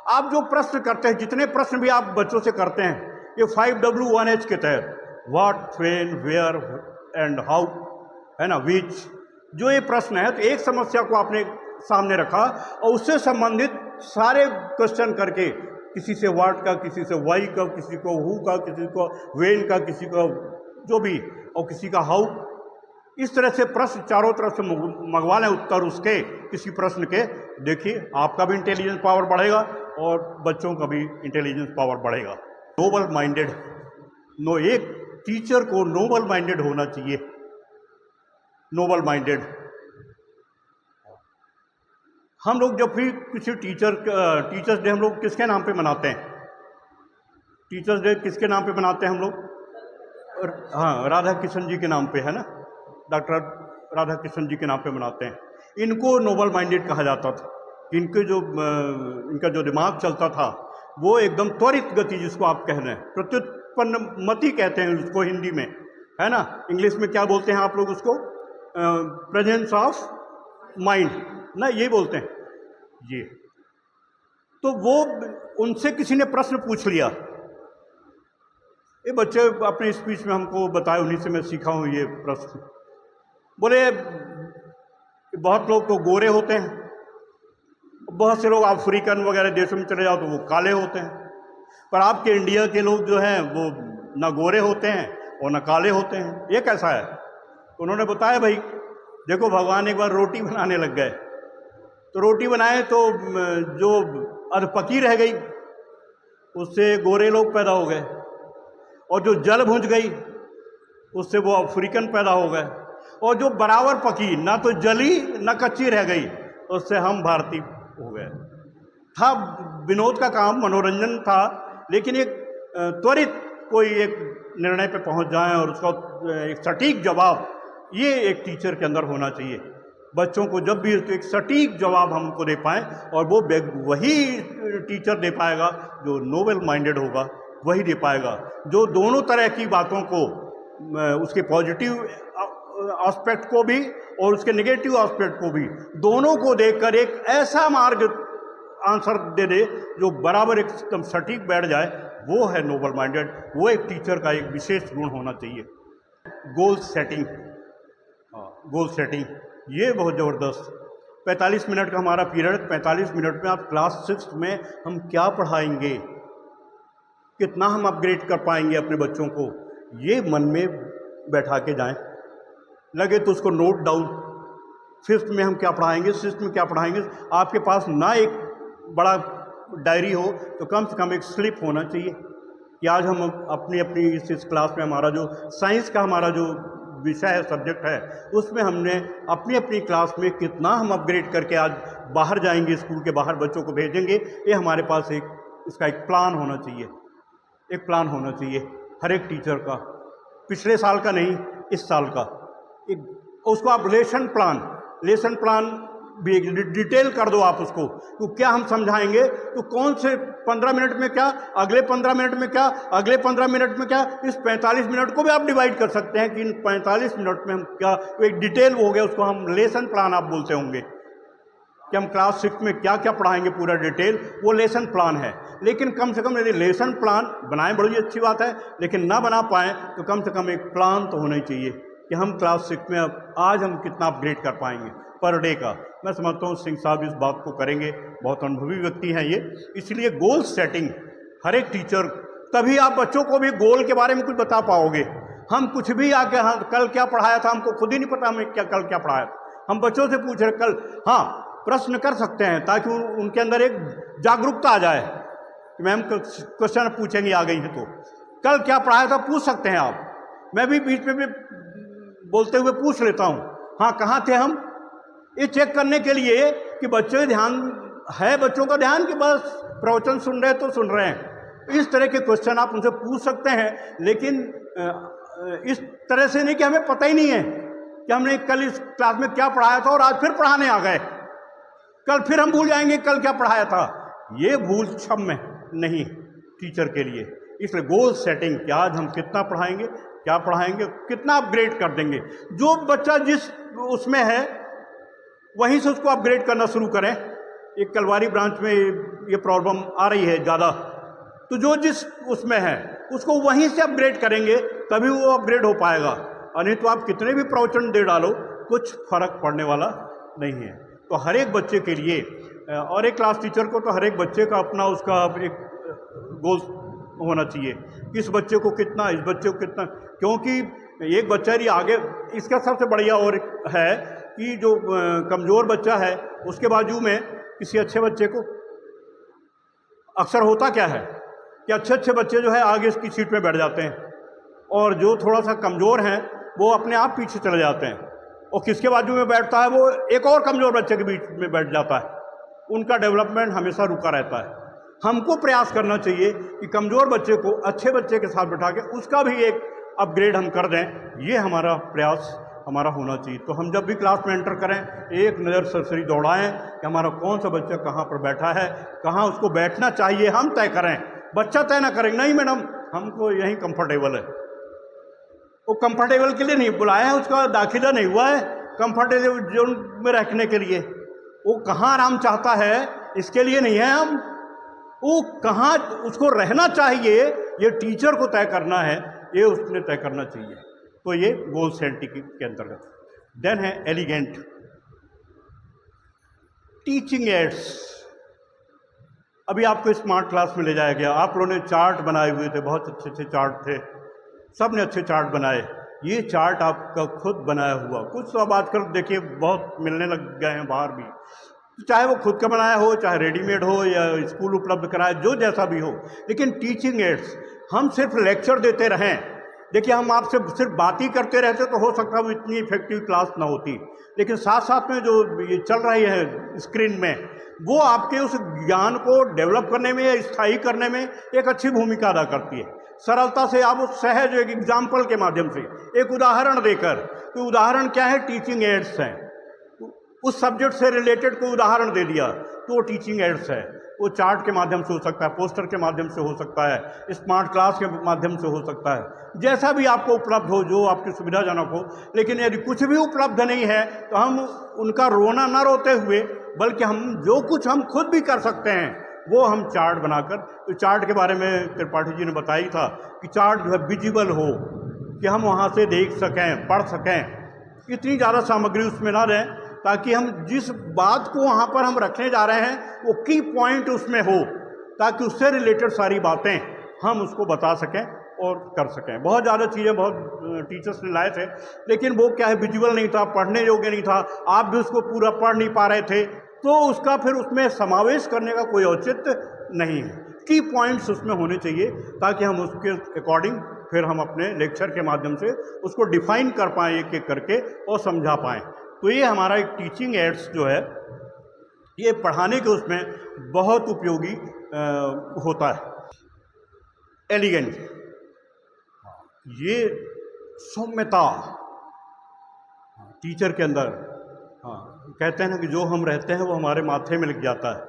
आप जो प्रश्न करते हैं, जितने प्रश्न भी आप बच्चों से करते हैं, ये 5W1H के तहत, what, when, where and how, है ना, विच, जो ये प्रश्न है, तो एक समस्या को आपने सामने रखा और उससे संबंधित सारे क्वेश्चन करके, किसी से व्हाट का, किसी से वाई का, किसी को हु का, किसी को वेन का, किसी को जो भी, और किसी का हाउ, इस तरह से प्रश्न चारों तरफ से मंगवा लें उत्तर उसके किसी प्रश्न के। देखिए आपका भी इंटेलिजेंस पावर बढ़ेगा और बच्चों का भी इंटेलिजेंस पावर बढ़ेगा। नोबल माइंडेड, एक टीचर को नोबल माइंडेड होना चाहिए। नोबल माइंडेड, हम लोग जब भी किसी टीचर्स डे हम लोग किसके नाम पे मनाते हैं? टीचर्स डे किसके नाम पे मनाते हैं हम लोग? हाँ, राधा किशन जी के नाम पे, है ना, डॉक्टर राधा किशन जी के नाम पे मनाते हैं। इनको नोबल माइंडेड कहा जाता था। इनका जो दिमाग चलता था वो एकदम त्वरित गति, जिसको आप कह रहे हैं, प्रत्युत्पन्न मति कहते हैं उसको हिंदी में, है ना। इंग्लिश में क्या बोलते हैं आप लोग उसको? प्रेजेंस ऑफ माइंड ना, ये बोलते हैं ये। तो वो उनसे किसी ने प्रश्न पूछ लिया, ये बच्चे अपने स्पीच में हमको बताए, उन्हीं से मैं सीखा हूँ ये प्रश्न। बोले बहुत लोग तो गोरे होते हैं, बहुत से लोग अफ्रीकन वगैरह देशों में चले जाओ तो वो काले होते हैं, पर आपके इंडिया के लोग जो हैं वो ना गोरे होते हैं और ना काले होते हैं, ये कैसा है? तो उन्होंने बताया, भाई देखो, भगवान एक बार रोटी बनाने लग गए, तो रोटी बनाए तो जो अधपकी रह गई उससे गोरे लोग पैदा हो गए, और जो जल भुंज गई उससे वो अफ्रीकन पैदा हो गए, और जो बराबर पकी, ना तो जली ना कच्ची रह गई, उससे हम भारतीय हो गए। था विनोद का काम, मनोरंजन था, लेकिन एक त्वरित कोई एक निर्णय पे पहुंच जाएं और उसका एक सटीक जवाब, ये एक टीचर के अंदर होना चाहिए। बच्चों को जब भी एक सटीक जवाब हमको दे पाएँ, और वो वही टीचर दे पाएगा जो नोबल माइंडेड होगा, वही दे पाएगा जो दोनों तरह की बातों को, उसके पॉजिटिव एस्पेक्ट को भी और उसके नेगेटिव एस्पेक्ट को भी, दोनों को देखकर एक ऐसा मार्ग आंसर दे दे जो बराबर एकदम सटीक बैठ जाए, वो है नोबल माइंडेड। वो एक टीचर का एक विशेष गुण होना चाहिए। गोल सेटिंग, गोल सेटिंग ये बहुत ज़बरदस्त। 45 मिनट का हमारा पीरियड, 45 मिनट में आप क्लास 6 में हम क्या पढ़ाएंगे, कितना हम अपग्रेड कर पाएंगे अपने बच्चों को, ये मन में बैठा के जाएं। लगे तो उसको नोट डाउन, 5th में हम क्या पढ़ाएंगे, 6th में क्या पढ़ाएंगे। आपके पास ना एक बड़ा डायरी हो तो कम से कम एक स्लिप होना चाहिए कि आज हम अपनी अपनी इस क्लास में, हमारा जो साइंस का हमारा जो विषय है, सब्जेक्ट है, उसमें हमने अपनी अपनी क्लास में कितना हम अपग्रेड करके आज बाहर जाएंगे, स्कूल के बाहर बच्चों को भेजेंगे। ये हमारे पास एक इसका एक प्लान होना चाहिए, एक प्लान होना चाहिए हर एक टीचर का, पिछले साल का नहीं, इस साल का। एक उसको आप लेसन प्लान भी एक डिटेल कर दो आप उसको, तो क्या हम समझाएंगे तो कौन से 15 मिनट में क्या, अगले 15 मिनट में क्या, अगले 15 मिनट में क्या, इस 45 मिनट को भी आप डिवाइड कर सकते हैं कि इन 45 मिनट में हम क्या, एक डिटेल हो गया, उसको हम लेसन प्लान आप बोलते होंगे कि हम क्लास 6 में क्या क्या पढ़ाएंगे, पूरा डिटेल, वो लेसन प्लान है। लेकिन कम से कम यदि लेसन प्लान बनाएं बड़ी अच्छी बात है, लेकिन ना बना पाएँ तो कम से कम एक प्लान तो होना ही चाहिए कि हम क्लास 6 में आज हम कितना अपग्रेड कर पाएंगे पर डे का। मैं समझता हूँ सिंह साहब इस बात को करेंगे, बहुत अनुभवी व्यक्ति हैं ये। इसलिए गोल सेटिंग हर एक टीचर, तभी आप बच्चों को भी गोल के बारे में कुछ बता पाओगे। हम कुछ भी आके, हाँ कल क्या पढ़ाया था, हमको खुद ही नहीं पता हमें क्या कल क्या पढ़ाया था, हम बच्चों से पूछ रहे कल, हाँ प्रश्न कर सकते हैं ताकि उनके अंदर एक जागरूकता आ जाए कि मैम क्वेश्चन पूछेंगे आ गई है तो कल क्या पढ़ाया था पूछ सकते हैं आप। मैं भी बीच में भी बोलते हुए पूछ लेता हूँ, हाँ कहाँ थे हम, ये चेक करने के लिए कि बच्चों का ध्यान है, बच्चों का ध्यान कि बस प्रवचन सुन रहे तो सुन रहे हैं। इस तरह के क्वेश्चन आप उनसे पूछ सकते हैं, लेकिन इस तरह से नहीं कि हमें पता ही नहीं है कि हमने कल इस क्लास में क्या पढ़ाया था और आज फिर पढ़ाने आ गए, कल फिर हम भूल जाएंगे कल क्या पढ़ाया था। ये भूल क्षम्य नहीं टीचर के लिए। इसलिए गोल सेटिंग कि आज हम कितना पढ़ाएंगे, क्या पढ़ाएंगे, कितना अपग्रेड कर देंगे। जो बच्चा जिस उसमें है वहीं से उसको अपग्रेड करना शुरू करें। एक कलवारी ब्रांच में ये प्रॉब्लम आ रही है ज़्यादा, तो जो जिस उसमें है उसको वहीं से अपग्रेड करेंगे तभी वो अपग्रेड हो पाएगा, और नहीं तो आप कितने भी प्रवचन दे डालो कुछ फर्क पड़ने वाला नहीं है। तो हर एक बच्चे के लिए, और एक क्लास टीचर को तो हर एक बच्चे का अपना उसका एक गोल होना चाहिए, किस बच्चे को कितना, इस बच्चे को कितना, क्योंकि एक बच्चा ही आगे, इसका सबसे बढ़िया और है कि जो कमज़ोर बच्चा है उसके बाजू में किसी अच्छे बच्चे को, अक्सर होता क्या है कि अच्छे अच्छे बच्चे जो है आगे इसकी सीट में बैठ जाते हैं और जो थोड़ा सा कमज़ोर हैं वो अपने आप पीछे चले जाते हैं, और किसके बाजू में बैठता है वो एक और कमज़ोर बच्चे के बीच में बैठ जाता है। उनका डेवलपमेंट हमेशा रुका रहता है। हमको प्रयास करना चाहिए कि कमज़ोर बच्चे को अच्छे बच्चे के साथ बैठा के उसका भी एक अपग्रेड हम कर दें, ये हमारा प्रयास हमारा होना चाहिए। तो हम जब भी क्लास में एंटर करें एक नज़र सरसरी दौड़ाएं कि हमारा कौन सा बच्चा कहाँ पर बैठा है, कहाँ उसको बैठना चाहिए, हम तय करें, बच्चा तय ना करें। नहीं मैडम हमको यहीं कंफर्टेबल है, वो कंफर्टेबल के लिए नहीं बुलाया है, उसका दाखिला नहीं हुआ है कंफर्टेबल जोन में रखने के लिए। वो कहाँ आराम चाहता है इसके लिए नहीं है हम, वो कहाँ उसको रहना चाहिए ये टीचर को तय करना है, ये उसने तय करना चाहिए। तो ये गोल सेटिंग के अंतर्गत। देन है एलिगेंट टीचिंग एड्स। अभी आपको स्मार्ट क्लास में ले जाया गया, आप लोगों ने चार्ट बनाए हुए थे, बहुत अच्छे अच्छे चार्ट थे, सब ने अच्छे चार्ट बनाए। ये चार्ट आपका खुद बनाया हुआ, कुछ तो अब आजकल देखिए बहुत मिलने लग गए हैं बाहर भी, चाहे वो खुद का बनाया हो, चाहे रेडीमेड हो या स्कूल उपलब्ध कराए, जो जैसा भी हो। लेकिन टीचिंग एड्स हम सिर्फ लेक्चर देते रहें देखिए, हम आपसे सिर्फ बात ही करते रहते तो हो सकता है वो इतनी इफेक्टिव क्लास ना होती, लेकिन साथ साथ में जो ये चल रही है स्क्रीन में, वो आपके उस ज्ञान को डेवलप करने में या स्थायी करने में एक अच्छी भूमिका अदा करती है। सरलता से आप उस सहज एक एग्जाम्पल के माध्यम से एक उदाहरण देकर, तो उदाहरण क्या है, टीचिंग एड्स हैं, उस सब्जेक्ट से रिलेटेड कोई उदाहरण दे दिया तो वो टीचिंग एड्स है। वो चार्ट के माध्यम से हो सकता है, पोस्टर के माध्यम से हो सकता है, स्मार्ट क्लास के माध्यम से हो सकता है, जैसा भी आपको उपलब्ध हो, जो आपकी सुविधाजनक हो। लेकिन यदि कुछ भी उपलब्ध नहीं है तो हम उनका रोना ना रोते हुए, बल्कि हम जो कुछ हम खुद भी कर सकते हैं वो हम चार्ट बनाकर, तो चार्ट के बारे में त्रिपाठी जी ने बताई था कि चार्ट जो है विजिबल हो, कि हम वहाँ से देख सकें, पढ़ सकें, इतनी ज़्यादा सामग्री उसमें ना रहें, ताकि हम जिस बात को वहाँ पर हम रखने जा रहे हैं वो की पॉइंट उसमें हो, ताकि उससे रिलेटेड सारी बातें हम उसको बता सकें और कर सकें। बहुत ज़्यादा चीज़ें बहुत टीचर्स ने लाए थे, लेकिन वो क्या है, विजुअल नहीं था, पढ़ने योग्य नहीं था, आप भी उसको पूरा पढ़ नहीं पा रहे थे, तो उसका फिर उसमें समावेश करने का कोई औचित्य नहीं है। की पॉइंट्स उसमें होने चाहिए, ताकि हम उसके अकॉर्डिंग फिर हम अपने लेक्चर के माध्यम से उसको डिफाइन कर पाएँ एक एक करके और समझा पाएँ। तो ये हमारा एक टीचिंग एड्स जो है, ये पढ़ाने के उसमें बहुत उपयोगी होता है। एलिगेंट, ये सौम्यता टीचर के अंदर, हाँ, कहते हैं ना कि जो हम रहते हैं वो हमारे माथे में लिख जाता है,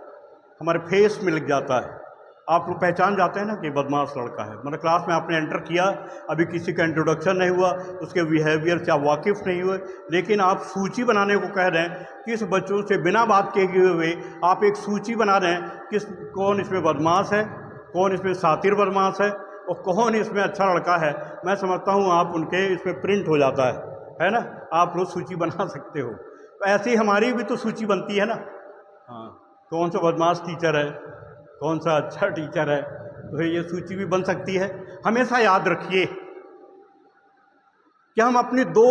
हमारे फेस में लिख जाता है। आप लोग पहचान जाते हैं ना कि बदमाश लड़का है, मतलब क्लास में आपने एंटर किया, अभी किसी का इंट्रोडक्शन नहीं हुआ, उसके बिहेवियर से आप वाकिफ़ नहीं हुए, लेकिन आप सूची बनाने को कह रहे हैं, किस बच्चों से बिना बात किए हुए आप एक सूची बना रहे हैं, कौन इसमें बदमाश है, कौन इसमें सातिर बदमाश है और कौन इसमें अच्छा लड़का है। मैं समझता हूँ आप उनके इसमें प्रिंट हो जाता है ना, आप लोग सूची बना सकते हो। तो ऐसे ही हमारी भी तो सूची बनती है ना, हाँ, कौन सा बदमाश टीचर है, कौन सा अच्छा टीचर है, तो ये सूची भी बन सकती है। हमेशा याद रखिए कि हम अपनी दो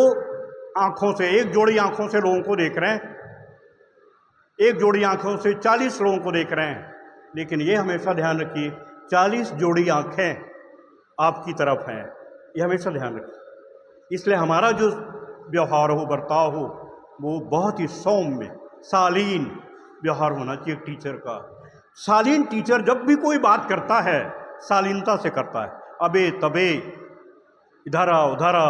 आँखों से, एक जोड़ी आँखों से लोगों को देख रहे हैं, एक जोड़ी आँखों से 40 लोगों को देख रहे हैं, लेकिन ये हमेशा ध्यान रखिए 40 जोड़ी आँखें आपकी तरफ हैं, ये हमेशा ध्यान रखिए। इसलिए हमारा जो व्यवहार हो, बर्ताव हो, वो बहुत ही सौम्य शालीन व्यवहार होना चाहिए टीचर का। शालीन टीचर जब भी कोई बात करता है शालीनता से करता है, अबे तबे, इधर आ उधर आ,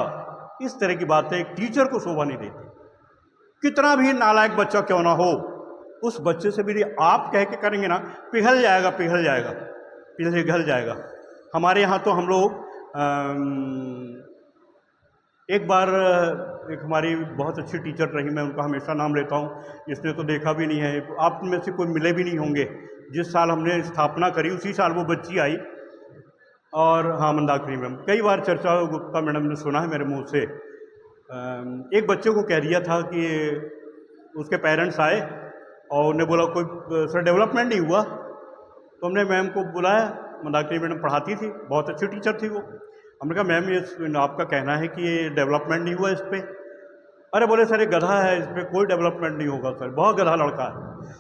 इस तरह की बातें एक टीचर को शोभा नहीं देती। कितना भी नालायक बच्चा क्यों ना हो, उस बच्चे से भी आप कह के करेंगे ना, पिघल जाएगा पिघल जाएगा पिघल जाएगा। हमारे यहाँ तो हम लोग एक बार, एक हमारी बहुत अच्छी टीचर रही, मैं उनका हमेशा नाम लेता हूँ, इसने तो देखा भी नहीं है, आप में से कोई मिले भी नहीं होंगे। जिस साल हमने स्थापना करी उसी साल वो बच्ची आई, और हाँ, मंदाकिनी मैम, कई बार चर्चा गुप्ता मैडम ने सुना है मेरे मुंह से। एक बच्चे को कह दिया था कि उसके पेरेंट्स आए और उन्हें बोला कोई सर डेवलपमेंट नहीं हुआ, तो हमने मैम को बुलाया, मंदाकिनी मैडम पढ़ाती थी, बहुत अच्छी टीचर थी वो। हमने कहा मैम ये आपका कहना है कि ये डेवलपमेंट नहीं हुआ इस पर? अरे बोले सर ये गधा है, इस पर कोई डेवलपमेंट नहीं होगा सर, बहुत गधा लड़का है।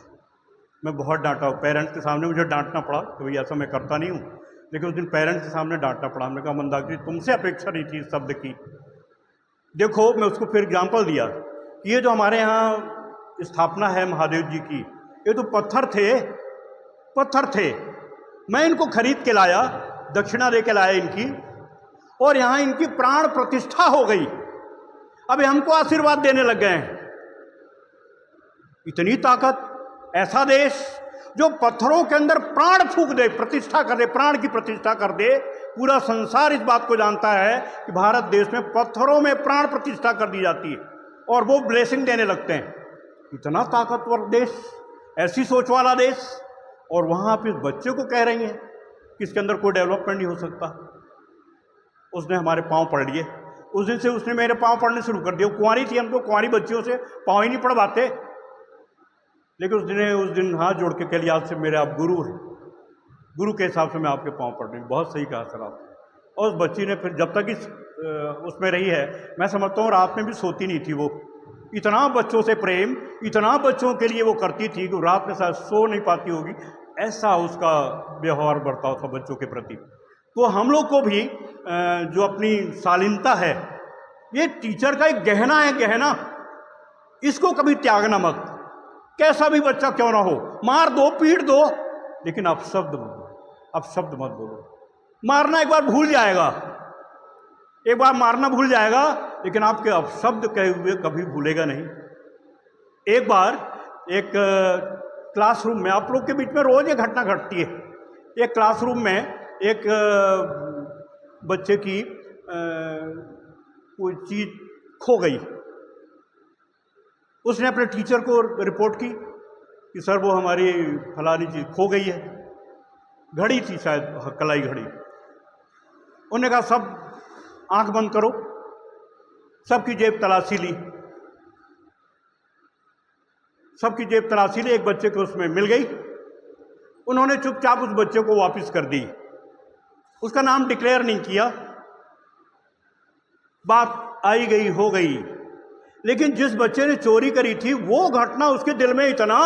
मैं बहुत डांटा, पेरेंट्स के सामने मुझे डांटना पड़ा कि भाई ऐसा मैं करता नहीं हूँ, लेकिन उस दिन पेरेंट्स के सामने डांटना पड़ा। हमने कहा मंदाकिनी तुमसे अपेक्षा नहीं थी इस शब्द की। देखो, मैं उसको फिर एग्जाम्पल दिया कि ये जो हमारे यहाँ स्थापना है महादेव जी की, ये तो पत्थर थे, मैं इनको खरीद के लाया, दक्षिणा दे के लाया इनकी, और यहाँ इनकी प्राण प्रतिष्ठा हो गई, अब हमको आशीर्वाद देने लग गए हैं। इतनी ताकत, ऐसा देश जो पत्थरों के अंदर प्राण फूंक दे, प्रतिष्ठा कर दे, प्राण की प्रतिष्ठा कर दे। पूरा संसार इस बात को जानता है कि भारत देश में पत्थरों में प्राण प्रतिष्ठा कर दी जाती है और वो ब्लेसिंग देने लगते हैं। इतना ताकतवर देश, ऐसी सोच वाला देश, और वहाँ आप इस बच्चे को कह रही हैं कि इसके अंदर कोई डेवलपमेंट नहीं हो सकता। उसने हमारे पाँव पढ़ लिए, उस दिन से उसने मेरे पाँव पढ़ने शुरू कर दिए। कुंवारी थी, हम तो कुंवारी बच्चियों से पाँव ही नहीं पढ़वाते, लेकिन उस दिन हाथ जोड़ के कह लिया आज से मेरे आप गुरु हैं, गुरु के हिसाब से मैं आपके पाँव पढ़ रही हूँ। बहुत सही कहा सर आप। और उस बच्ची ने फिर जब तक इस उसमें रही है, मैं समझता हूँ रात में भी सोती नहीं थी वो। इतना बच्चों से प्रेम, इतना बच्चों के लिए वो करती थी कि रात में शायद सो नहीं पाती होगी, ऐसा उसका व्यवहार बर्ताव था बच्चों के प्रति। तो हम लोग को भी जो अपनी शालीनता है, ये टीचर का एक गहना है, गहना। इसको कभी त्यागना मत। कैसा भी बच्चा क्यों ना हो, मार दो, पीट दो, लेकिन अपशब्द मत बोलो, अपशब्द मत बोलो। मारना एक बार भूल जाएगा, एक बार मारना भूल जाएगा, लेकिन आपके अपशब्द कहे हुए कभी भूलेगा नहीं। एक बार एक क्लासरूम में, आप लोग के बीच में रोज ये घटना घटती है। एक क्लासरूम में एक बच्चे की कोई चीज खो गई। उसने अपने टीचर को रिपोर्ट की कि सर वो हमारी फलानी चीज खो गई है। घड़ी थी शायद, कलाई घड़ी। उन्होंने कहा सब आंख बंद करो। सबकी जेब तलाशी ली, सबकी जेब तलाशी ली, एक बच्चे को उसमें मिल गई। उन्होंने चुपचाप उस बच्चे को वापस कर दी, उसका नाम डिक्लेयर नहीं किया। बात आई गई हो गई, लेकिन जिस बच्चे ने चोरी करी थी वो घटना उसके दिल में इतना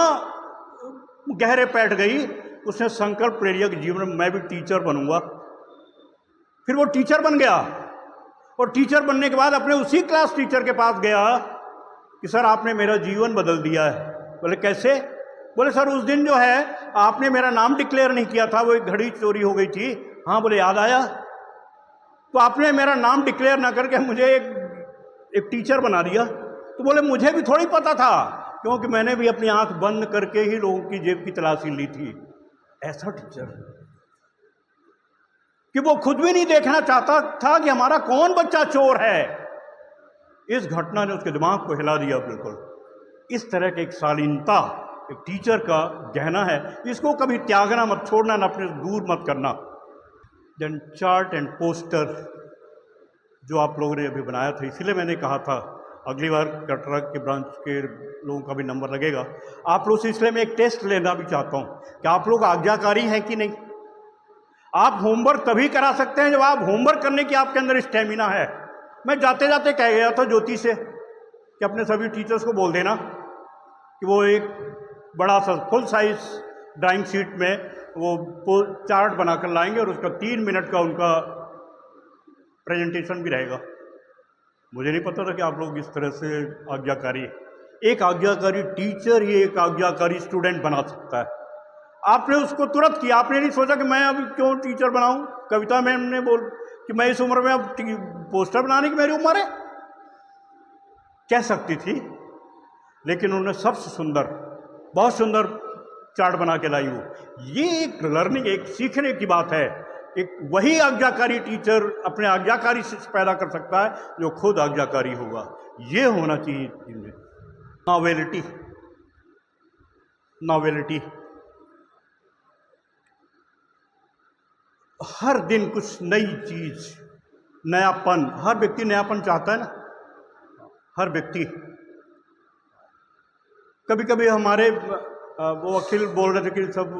गहरे बैठ गई, उसने संकल्प ले लिया कि जीवन में मैं भी टीचर बनूंगा। फिर वो टीचर बन गया, और टीचर बनने के बाद अपने उसी क्लास टीचर के पास गया कि सर आपने मेरा जीवन बदल दिया है। बोले कैसे? बोले सर उस दिन जो है आपने मेरा नाम डिक्लेयर नहीं किया था, वो एक घड़ी चोरी हो गई थी। हाँ, बोले याद आया। तो आपने मेरा नाम डिक्लेयर ना करके मुझे एक टीचर बना दिया। तो बोले मुझे भी थोड़ी पता था, क्योंकि मैंने भी अपनी आंख बंद करके ही लोगों की जेब की तलाशी ली थी। ऐसा टीचर कि वो खुद भी नहीं देखना चाहता था कि हमारा कौन बच्चा चोर है। इस घटना ने उसके दिमाग को हिला दिया बिल्कुल। इस तरह की एक शालीनता एक टीचर का गहना है, इसको कभी त्यागना मत, छोड़ना ना, अपने दूर मत करना। देन चार्ट एंड पोस्टर जो आप लोगों ने अभी बनाया था, इसीलिए मैंने कहा था अगली बार कटरा के ब्रांच के लोगों का भी नंबर लगेगा। आप लोग से इसलिए मैं एक टेस्ट लेना भी चाहता हूँ कि आप लोग आज्ञाकारी हैं कि नहीं। आप होमवर्क तभी करा सकते हैं जब आप होमवर्क करने की आपके अंदर स्टेमिना है। मैं जाते जाते कह गया था ज्योति से कि अपने सभी टीचर्स को बोल देना कि वो एक बड़ा सा फुल साइज ड्राइंग शीट में वो चार्ट बनाकर लाएंगे, और उसका 3 मिनट का उनका प्रेजेंटेशन भी रहेगा। मुझे नहीं पता था कि आप लोग इस तरह से आज्ञाकारी, एक आज्ञाकारी टीचर ही एक आज्ञाकारी स्टूडेंट बना सकता है। आपने उसको तुरंत किया, आपने नहीं सोचा कि मैं अभी क्यों टीचर बनाऊं। कविता मैम ने बोल कि मैं इस उम्र में अब पोस्टर बनाने की मेरी उम्र है, कह सकती थी, लेकिन उन्होंने सबसे सुंदर, बहुत सुंदर चार्ट बना के लाई वो। ये एक लर्निंग, एक सीखने की बात है। एक वही आज्ञाकारी टीचर अपने आज्ञाकारी से पैदा कर सकता है जो खुद आज्ञाकारी होगा। ये होना चाहिए इनमें नॉवेलिटी। नॉवेलिटी, हर दिन कुछ नई चीज, नयापन। हर व्यक्ति नयापन चाहता है ना, हर व्यक्ति। कभी कभी हमारे वो अखिल बोल रहे थे कि सब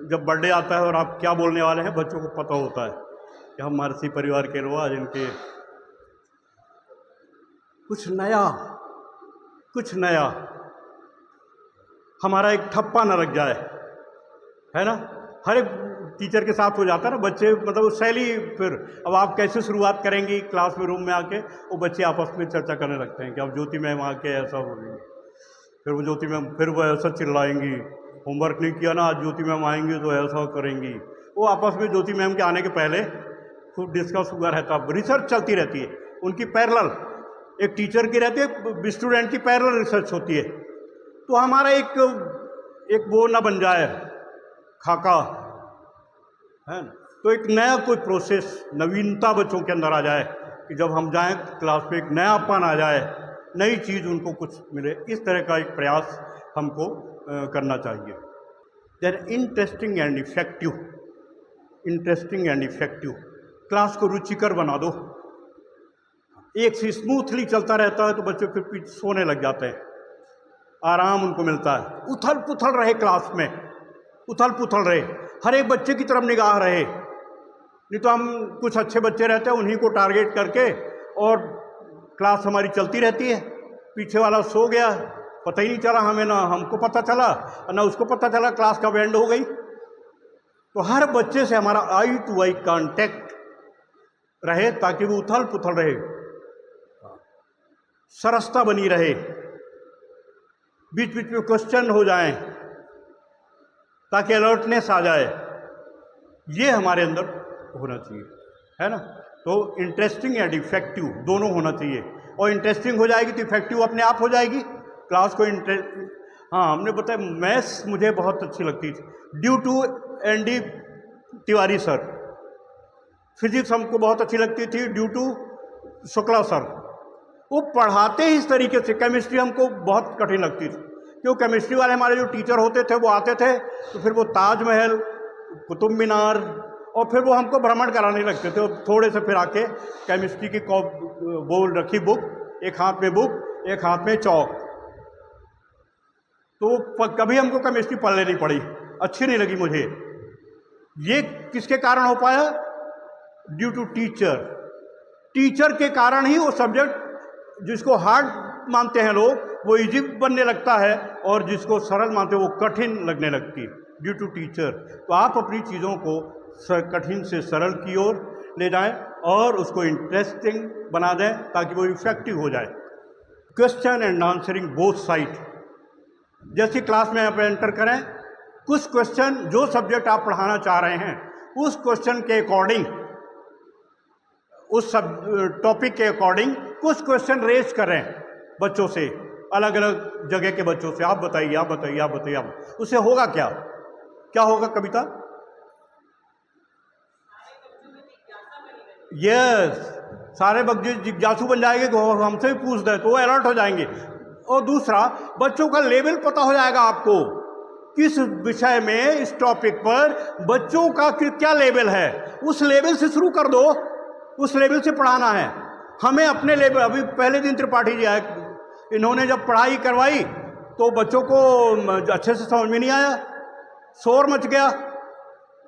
जब बर्थडे आता है और आप क्या बोलने वाले हैं, बच्चों को पता होता है कि हम मारसी परिवार के लोग आज इनके कुछ नया, कुछ नया, हमारा एक ठप्पा न लग जाए, है ना। हर एक टीचर के साथ हो जाता है ना, बच्चे मतलब शैली। फिर अब आप कैसे शुरुआत करेंगी क्लास में, रूम में आके वो बच्चे आपस में चर्चा करने लगते हैं कि अब ज्योति मैम आके ऐसा बोलेंगी, फिर वो ज्योति मैम फिर वो ऐसा चिल्लाएंगी, होमवर्क नहीं किया ना, आज ज्योति मैम आएंगी तो ऐसा करेंगी। वो आपस में ज्योति मैम के आने के पहले खूब डिस्कस हुआ रहता, रिसर्च चलती रहती है उनकी पैरेलल। एक टीचर की रहती है, स्टूडेंट की पैरेलल रिसर्च होती है। तो हमारा एक वो ना बन जाए खाका, है ना। तो एक नया कोई प्रोसेस, नवीनता बच्चों के अंदर आ जाए कि जब हम जाएं क्लास में एक नयापन आ जाए, नई चीज़ उनको कुछ मिले। इस तरह का एक प्रयास हमको करना चाहिए। Then interesting and effective, interesting and effective. Class को रुचिकर बना दो। एक से स्मूथली चलता रहता है तो बच्चे फिर पीछे सोने लग जाते हैं, आराम उनको मिलता है। उथल पुथल रहे क्लास में, उथल पुथल रहे, हर एक बच्चे की तरफ निगाह रहे। नहीं तो हम कुछ अच्छे बच्चे रहते हैं, उन्हीं को टारगेट करके और क्लास हमारी चलती रहती है। पीछे वाला सो गया, पता ही नहीं चला हमें, ना हमको पता चला ना उसको पता चला, क्लास का एंड हो गई। तो हर बच्चे से हमारा आई टू आई कांटेक्ट रहे ताकि वो उथल पुथल रहे, सरसता बनी रहे, बीच बीच में क्वेश्चन हो जाएं ताकि अलर्टनेस आ जाए। ये हमारे अंदर होना चाहिए, है ना। तो इंटरेस्टिंग एंड इफेक्टिव दोनों होना चाहिए, और इंटरेस्टिंग हो जाएगी तो इफेक्टिव अपने आप हो जाएगी। क्लास को हाँ, हमने बताया मैथ्स मुझे बहुत अच्छी लगती थी due to ND Tiwari sir. Physics हमको बहुत अच्छी लगती थी ड्यू टू शुक्ला सर। वो पढ़ाते ही इस तरीके से। केमिस्ट्री हमको बहुत कठिन लगती थी, क्यों केमिस्ट्री वाले हमारे जो टीचर होते थे वो आते थे तो फिर वो ताजमहल, कुतुब मीनार, और फिर वो हमको भ्रमण कराने लगते थे। थोड़े से फिर आके केमिस्ट्री की बोल रखी बुक, एक हाथ में बुक, एक हाथ में चौक। तो कभी हमको केमिस्ट्री पढ़ लेनी पड़ी, अच्छी नहीं लगी मुझे। ये किसके कारण हो पाया? Due to teacher. टीचर के कारण ही वो सब्जेक्ट जिसको हार्ड मानते हैं लोग वो इजी बनने लगता है, और जिसको सरल मानते हैं वो कठिन लगने लगती है, ड्यू टू टीचर। तो आप अपनी चीज़ों को कठिन से सरल की ओर ले जाएं और उसको इंटरेस्टिंग बना दें ताकि वो इफेक्टिव हो जाए। Question and answering both side. जैसी क्लास में आप एंटर करें, कुछ क्वेश्चन जो सब्जेक्ट आप पढ़ाना चाह रहे हैं उस क्वेश्चन के अकॉर्डिंग, उस सब टॉपिक के अकॉर्डिंग कुछ क्वेश्चन रेज करें बच्चों से, अलग अलग जगह के बच्चों से। आप बताइए, आप बताइए, आप बताइए, आप। उससे होगा क्या? क्या होगा कविता? यस, सारे बच्चे जिज्ञासु बन जाएंगे, हमसे भी पूछ दे तो वो अलर्ट हो जाएंगे। और दूसरा, बच्चों का लेवल पता हो जाएगा आपको, किस विषय में, इस टॉपिक पर बच्चों का क्या लेवल है। उस लेवल से शुरू कर दो, उस लेवल से पढ़ाना है हमें अपने लेवल। अभी पहले दिन त्रिपाठी जी आए, इन्होंने जब पढ़ाई करवाई तो बच्चों को अच्छे से समझ में नहीं आया, शोर मच गया।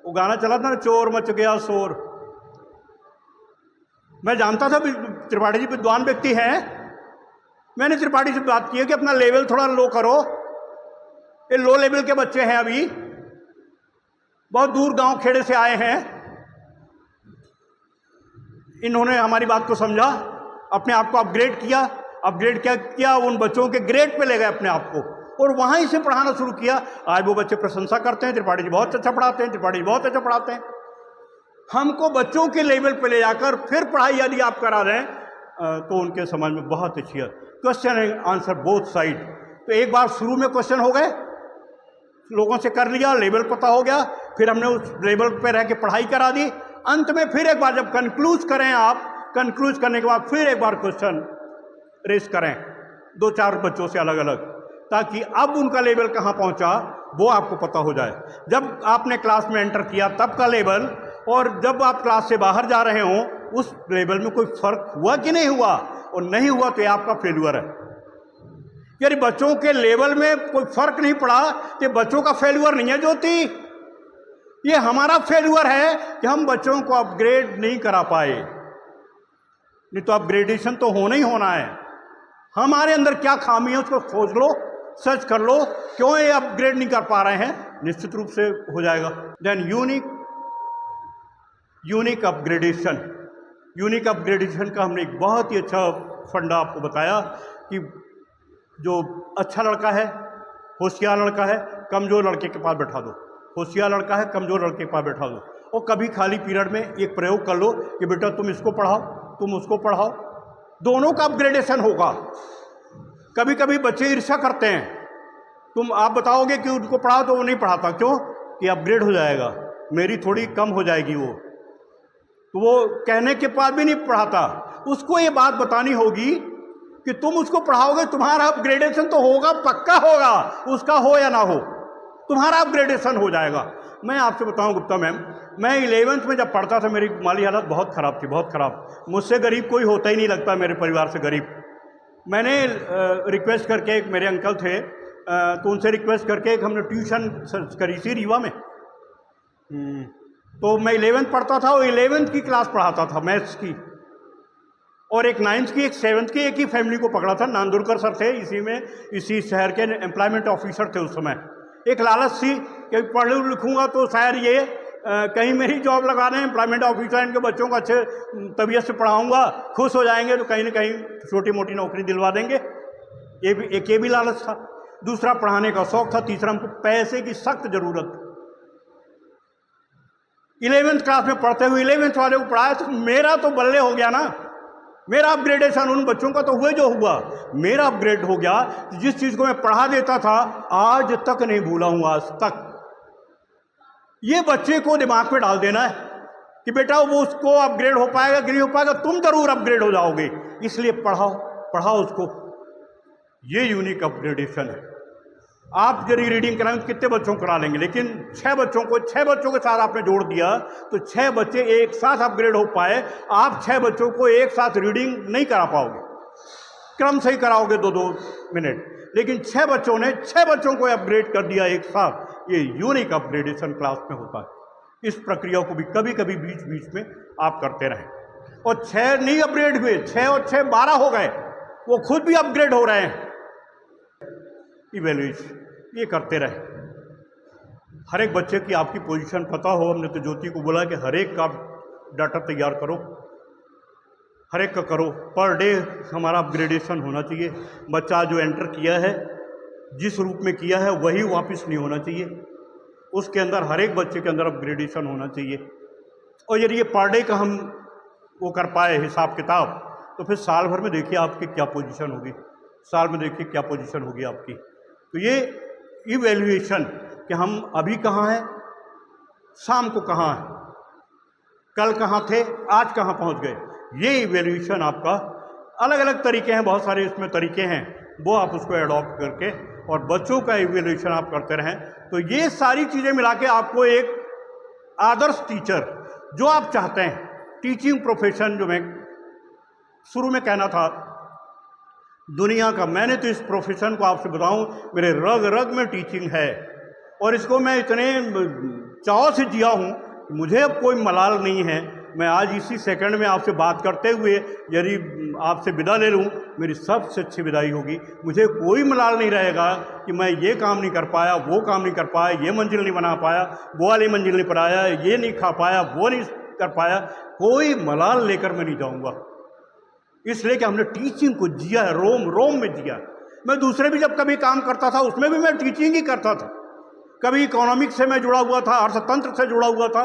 वो गाना चला था ना, चोर मच गया शोर। मैं जानता था त्रिपाठी जी विद्वान व्यक्ति हैं, मैंने त्रिपाठी से बात की है कि अपना लेवल थोड़ा लो करो। ये लो लेवल के बच्चे हैं, अभी बहुत दूर गांव खेड़े से आए हैं। इन्होंने हमारी बात को समझा, अपने आप को अपग्रेड किया, उन बच्चों के ग्रेड पे ले गए अपने आप को, और वहीं से पढ़ाना शुरू किया। आज वो बच्चे प्रशंसा करते हैं, त्रिपाठी जी बहुत अच्छा पढ़ाते हैं, त्रिपाठी जी बहुत अच्छा पढ़ाते हैं। हमको बच्चों के लेवल पे ले जाकर फिर पढ़ाई यदि आप करा दें तो उनके समझ में बहुत अच्छी है। Question and answer both side. तो एक बार शुरू में क्वेश्चन हो गए, लोगों से कर लिया, लेवल पता हो गया, फिर हमने उस लेवल पे रह के पढ़ाई करा दी। अंत में फिर एक बार जब कंक्लूज करें आप, कंक्लूज करने के बाद फिर एक बार क्वेश्चन रेस करें 2-4 बच्चों से अलग अलग, ताकि अब उनका लेवल कहाँ पहुँचा वो आपको पता हो जाए। जब आपने क्लास में एंटर किया तब का लेवल, और जब आप क्लास से बाहर जा रहे हो उस लेवल में कोई फर्क हुआ कि नहीं हुआ, और नहीं हुआ तो ये आपका फेल्यूर है। यानी बच्चों के लेवल में कोई फर्क नहीं पड़ा तो बच्चों का फेल्यूर नहीं है ज्योति, ये हमारा फेल्यूर है कि हम बच्चों को अपग्रेड नहीं करा पाए। नहीं तो अपग्रेडेशन तो होना ही होना है। हमारे अंदर क्या खामी है उसको खोज लो, सर्च कर लो, क्यों ये अपग्रेड नहीं कर पा रहे हैं, निश्चित रूप से हो जाएगा। देन यूनिक अपग्रेडेशन का हमने एक बहुत ही अच्छा फंडा आपको बताया कि जो अच्छा लड़का है, होशियार लड़का है, कमज़ोर लड़के के पास बैठा दो, होशियार लड़का है, कमज़ोर लड़के के पास बैठा दो, और कभी खाली पीरियड में एक प्रयोग कर लो कि बेटा तुम इसको पढ़ाओ, तुम उसको पढ़ाओ, दोनों का अपग्रेडेशन होगा। कभी कभी बच्चे ईर्ष्या करते हैं, तुम आप बताओगे कि उनको पढ़ाओ तो वो नहीं पढ़ाता, क्यों? कि अपग्रेड हो जाएगा, मेरी थोड़ी कम हो जाएगी वो, तो वो कहने के बाद भी नहीं पढ़ाता। उसको ये बात बतानी होगी कि तुम उसको पढ़ाओगे, तुम्हारा अपग्रेडेशन तो होगा, पक्का होगा, उसका हो या ना हो, तुम्हारा अपग्रेडेशन हो जाएगा। मैं आपसे बताऊं गुप्ता मैम, मैं 11th में जब पढ़ता था मेरी माली हालत बहुत ख़राब थी, बहुत ख़राब। मुझसे गरीब कोई होता ही नहीं लगता, मेरे परिवार से गरीब। मैंने रिक्वेस्ट करके, एक मेरे अंकल थे तो उनसे रिक्वेस्ट करके एक हमने ट्यूशन करी थी रीवा में। तो मैं 11th पढ़ता था, वो 11th की क्लास पढ़ाता था मैथ्स की, और एक 9th की, एक 7th की, एक ही फैमिली को पकड़ा था। नांदुरकर सर थे, इसी शहर के एम्प्लॉयमेंट ऑफिसर थे उस समय। एक लालच थी कि पढ़ लिखूंगा तो शायद ये कहीं मेरी जॉब लगा रहे हैं, एम्प्लॉयमेंट ऑफिसर, इनके बच्चों को अच्छे तबीयत से पढ़ाऊंगा, खुश हो जाएंगे तो कहीं ना कहीं छोटी मोटी नौकरी दिलवा देंगे। ये भी लालच था। दूसरा पढ़ाने का शौक था। तीसरा हमको पैसे की सख्त जरूरत। 11th क्लास में पढ़ते हुए 11th वाले को पढ़ाया तो मेरा तो बल्ले हो गया ना। मेरा अपग्रेडेशन उन बच्चों का तो हुए जो हुआ, मेरा अपग्रेड हो गया। जिस चीज को मैं पढ़ा देता था आज तक नहीं भूला हूं, आज तक। ये बच्चे को दिमाग में डाल देना है कि बेटा वो उसको अपग्रेड हो पाएगा कि नहीं हो पाएगा, तुम जरूर अपग्रेड हो जाओगे, इसलिए पढ़ाओ उसको। ये यूनिक अपग्रेडेशन है। आप यदि रीडिंग कराएं तो कितने बच्चों को करा लेंगे, लेकिन 6 बच्चों के साथ आपने जोड़ दिया तो 6 बच्चे एक साथ अपग्रेड हो पाए। आप 6 बच्चों को एक साथ रीडिंग नहीं करा पाओगे, क्रम से ही कराओगे 2-2 मिनट, लेकिन 6 बच्चों ने 6 बच्चों को अपग्रेड कर दिया एक साथ। ये यूनिक अपग्रेडेशन क्लास में होता है। इस प्रक्रिया को भी कभी कभी बीच बीच में आप करते रहें। और 6 नहीं अपग्रेड हुए, 6 और 6 12 हो गए, वो खुद भी अपग्रेड हो रहे हैं। इवैल्यूएशन ये करते रहे। हर एक बच्चे की आपकी पोजीशन पता हो। हमने तो ज्योति को बोला कि हर एक का डाटा तैयार करो, हर एक का करो। पर डे हमारा अपग्रेडेशन होना चाहिए। बच्चा जो एंटर किया है, जिस रूप में किया है वही वापस नहीं होना चाहिए। उसके अंदर हर एक बच्चे के अंदर अपग्रेडेशन होना चाहिए। और यदि ये पर डे का हम वो कर पाए हिसाब किताब, तो फिर साल भर में देखिए आपकी क्या पोजीशन होगी, साल में देखिए क्या पोजीशन होगी आपकी। तो ये इवैल्यूएशन कि हम अभी कहाँ हैं, शाम को कहाँ हैं, कल कहाँ थे, आज कहाँ पहुँच गए, ये इवैल्यूएशन आपका अलग अलग तरीके हैं, बहुत सारे इसमें तरीके हैं, वो आप उसको एडॉप्ट करके और बच्चों का इवैल्यूएशन आप करते रहें। तो ये सारी चीज़ें मिला के आपको एक आदर्श टीचर जो आप चाहते हैं, टीचिंग प्रोफेशन जो मैं शुरू में कहना था दुनिया का, मैंने तो इस प्रोफेशन को आपसे बताऊं मेरे रग रग में टीचिंग है और इसको मैं इतने चाव से जिया हूं, मुझे अब कोई मलाल नहीं है। मैं आज इसी सेकंड में आपसे बात करते हुए यदि आपसे विदा ले लूं, मेरी सबसे अच्छी विदाई होगी। मुझे कोई मलाल नहीं रहेगा कि मैं ये काम नहीं कर पाया, वो काम नहीं कर पाया, ये मंजिल नहीं बना पाया, वो वाली मंजिल नहीं पढ़ाया, ये नहीं खा पाया, वो नहीं कर पाया। कोई मलाल लेकर मैं नहीं जाऊँगा, इसलिए कि हमने टीचिंग को जिया है, रोम रोम में जिया। मैं दूसरे भी जब कभी काम करता था उसमें भी मैं टीचिंग ही करता था। कभी इकोनॉमिक्स से मैं जुड़ा हुआ था, अर्थतंत्र से जुड़ा हुआ था,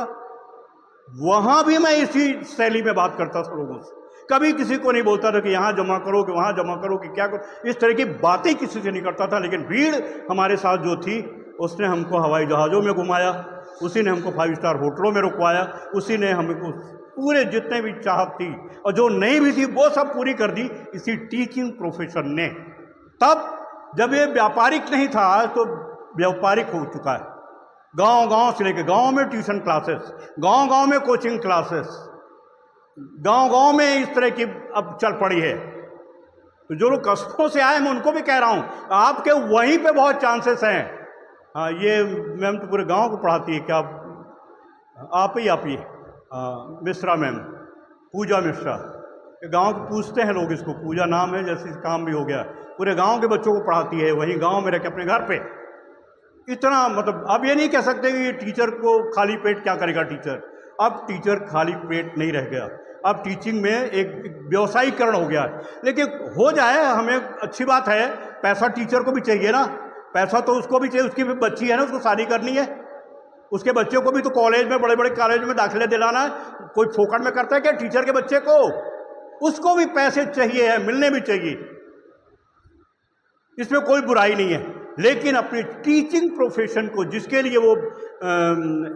वहां भी मैं इसी शैली में बात करता था लोगों से। कभी किसी को नहीं बोलता था कि यहाँ जमा करो, कि वहाँ जमा करो, कि क्या करो, इस तरह की बातें किसी से नहीं करता था। लेकिन भीड़ हमारे साथ जो थी उसने हमको हवाई जहाज़ों में घुमाया, उसी ने हमको 5 स्टार होटलों में रुकवाया, उसी ने हमको पूरे जितने भी चाहत थी और जो नहीं भी थी वो सब पूरी कर दी इसी टीचिंग प्रोफेशन ने। तब जब ये व्यापारिक नहीं था, आज तो व्यापारिक हो चुका है। गांव-गांव से लेकर गांव में ट्यूशन क्लासेस, गांव-गांव में कोचिंग क्लासेस, गांव-गांव में इस तरह की अब चल पड़ी है। तो जो लोग कस्बों से आए मैं उनको भी कह रहा हूं, आपके वहीं पे बहुत चांसेस हैं। हाँ, ये मैम तो पूरे गांव को पढ़ाती है, क्या आप ही मिश्रा मैम, पूजा मिश्रा, गांव को पूछते हैं लोग, इसको पूजा नाम है, जैसे काम भी हो गया, पूरे गांव के बच्चों को पढ़ाती है, वहीं गांव में रह के अपने घर पे। इतना मतलब अब ये नहीं कह सकते कि टीचर को खाली पेट क्या करेगा टीचर। अब टीचर खाली पेट नहीं रह गया, अब टीचिंग में एक व्यवसायीकरण हो गया है। लेकिन हो जाए, हमें अच्छी बात है, पैसा टीचर को भी चाहिए ना, पैसा तो उसको भी चाहिए, उसकी भी बच्ची है ना, उसको शादी करनी है, उसके बच्चे को भी तो कॉलेज में, बड़े बड़े कॉलेज में दाखिले दिलाना है। कोई फोकट में करता है क्या टीचर के बच्चे को? उसको भी पैसे चाहिए है, मिलने भी चाहिए, इसमें कोई बुराई नहीं है। लेकिन अपनी टीचिंग प्रोफेशन को, जिसके लिए वो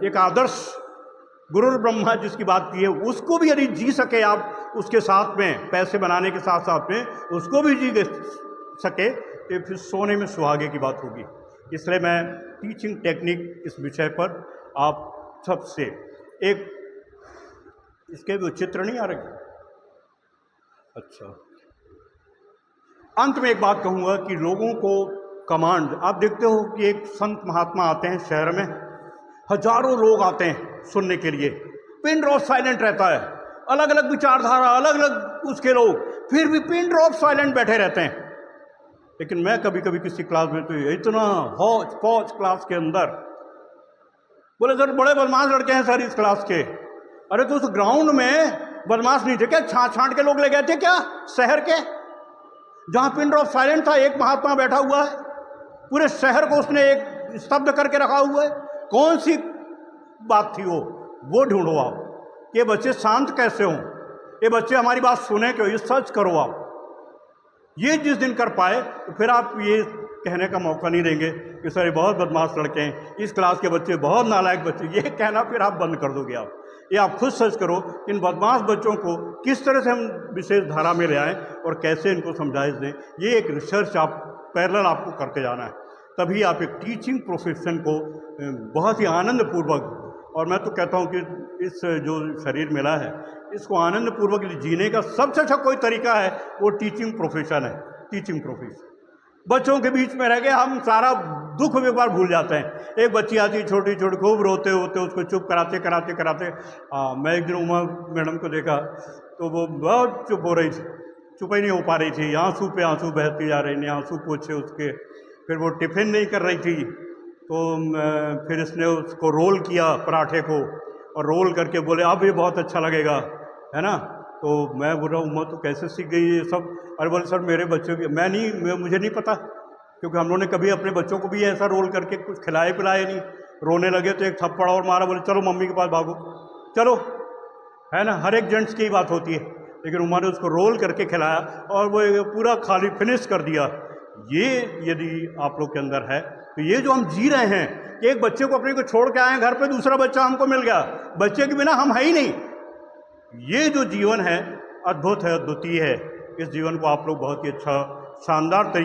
एक आदर्श गुरु ब्रह्मा जिसकी बात की है, उसको भी यदि जी सके आप, उसके साथ में पैसे बनाने के साथ साथ में उसको भी जी सके, तो फिर सोने में सुहागे की बात होगी। इसलिए मैं टीचिंग टेक्निक इस विषय पर आप सबसे एक, इसके भी चित्र नहीं आ रहे, अच्छा, अंत में एक बात कहूँगा कि लोगों को कमांड, आप देखते हो कि एक संत महात्मा आते हैं शहर में, हजारों लोग आते हैं सुनने के लिए, पिन ड्रॉप साइलेंट रहता है, अलग अलग विचारधारा, अलग अलग उसके लोग, फिर भी पिन ड्रॉप साइलेंट बैठे रहते हैं। लेकिन मैं कभी कभी किसी क्लास में तो इतना हौच पौच क्लास के अंदर, बोले सर बड़े बदमाश लड़के हैं सर इस क्लास के। अरे तो उस ग्राउंड में बदमाश नहीं थे क्या? छांट छांट के लोग ले गए थे क्या शहर के? जहां पिन ड्रॉप साइलेंट था, एक महात्मा बैठा हुआ है, पूरे शहर को उसने एक स्तब्ध करके रखा हुआ है। कौन सी बात थी वो ढूंढो आप। ये बच्चे शांत कैसे हों, ये बच्चे हमारी बात सुने क्यों, ये सर्च करो आप। ये जिस दिन कर पाए तो फिर आप ये कहने का मौका नहीं देंगे कि सर ये बहुत बदमाश लड़के हैं, इस क्लास के बच्चे बहुत नालायक बच्चे, ये कहना फिर आप बंद कर दोगे आप। ये आप खुद सर्च करो इन बदमाश बच्चों को किस तरह से हम विशेष धारा में ले आएँ और कैसे इनको समझाइश दें। ये एक रिसर्च आप पैरेलल आपको करके जाना है, तभी आप एक टीचिंग प्रोफेशन को बहुत ही आनंदपूर्वक, और मैं तो कहता हूँ कि इस जो शरीर मिला है इसको आनंदपूर्वक जीने का सबसे अच्छा कोई तरीका है वो टीचिंग प्रोफेशन है। टीचिंग प्रोफेशन बच्चों के बीच में रह के हम सारा दुख एक बार भूल जाते हैं। एक बच्ची आती छोटी छोटी, खूब रोते होते उसको चुप कराते कराते कराते मैं एक दिन उमा मैडम को देखा तो वो बहुत चुप हो रही थी, चुप ही नहीं हो पा रही थी, आंसू पे आंसू बहती जा रही, आंसू पोछे उसके। फिर वो टिफ़िन नहीं कर रही थी तो फिर इसने उसको रोल किया पराठे को, और रोल करके बोले अब ये बहुत अच्छा लगेगा, है ना। तो मैं बोल रहा हूँ उमा तो कैसे सीख गई ये सब? अरे बोले सर मेरे बच्चे भी, मुझे नहीं पता, क्योंकि हम लोगों ने कभी अपने बच्चों को भी ऐसा रोल करके कुछ खिलाए पिलाए नहीं। रोने लगे तो एक थप्पड़ और मारा, बोले चलो मम्मी के पास भागो, चलो, है ना। हर एक जेंट्स की बात होती है, लेकिन उमा ने उसको रोल करके खिलाया और वो पूरा खाली फिनिश कर दिया। ये यदि आप लोग के अंदर है तो ये जो हम जी रहे हैं कि एक बच्चे को अपने को छोड़ के आए घर पे, दूसरा बच्चा हमको मिल गया, बच्चे के बिना हम है ही नहीं। ये जो जीवन है अद्भुत है, अद्वितीय है। इस जीवन को आप लोग बहुत ही अच्छा शानदार तरीके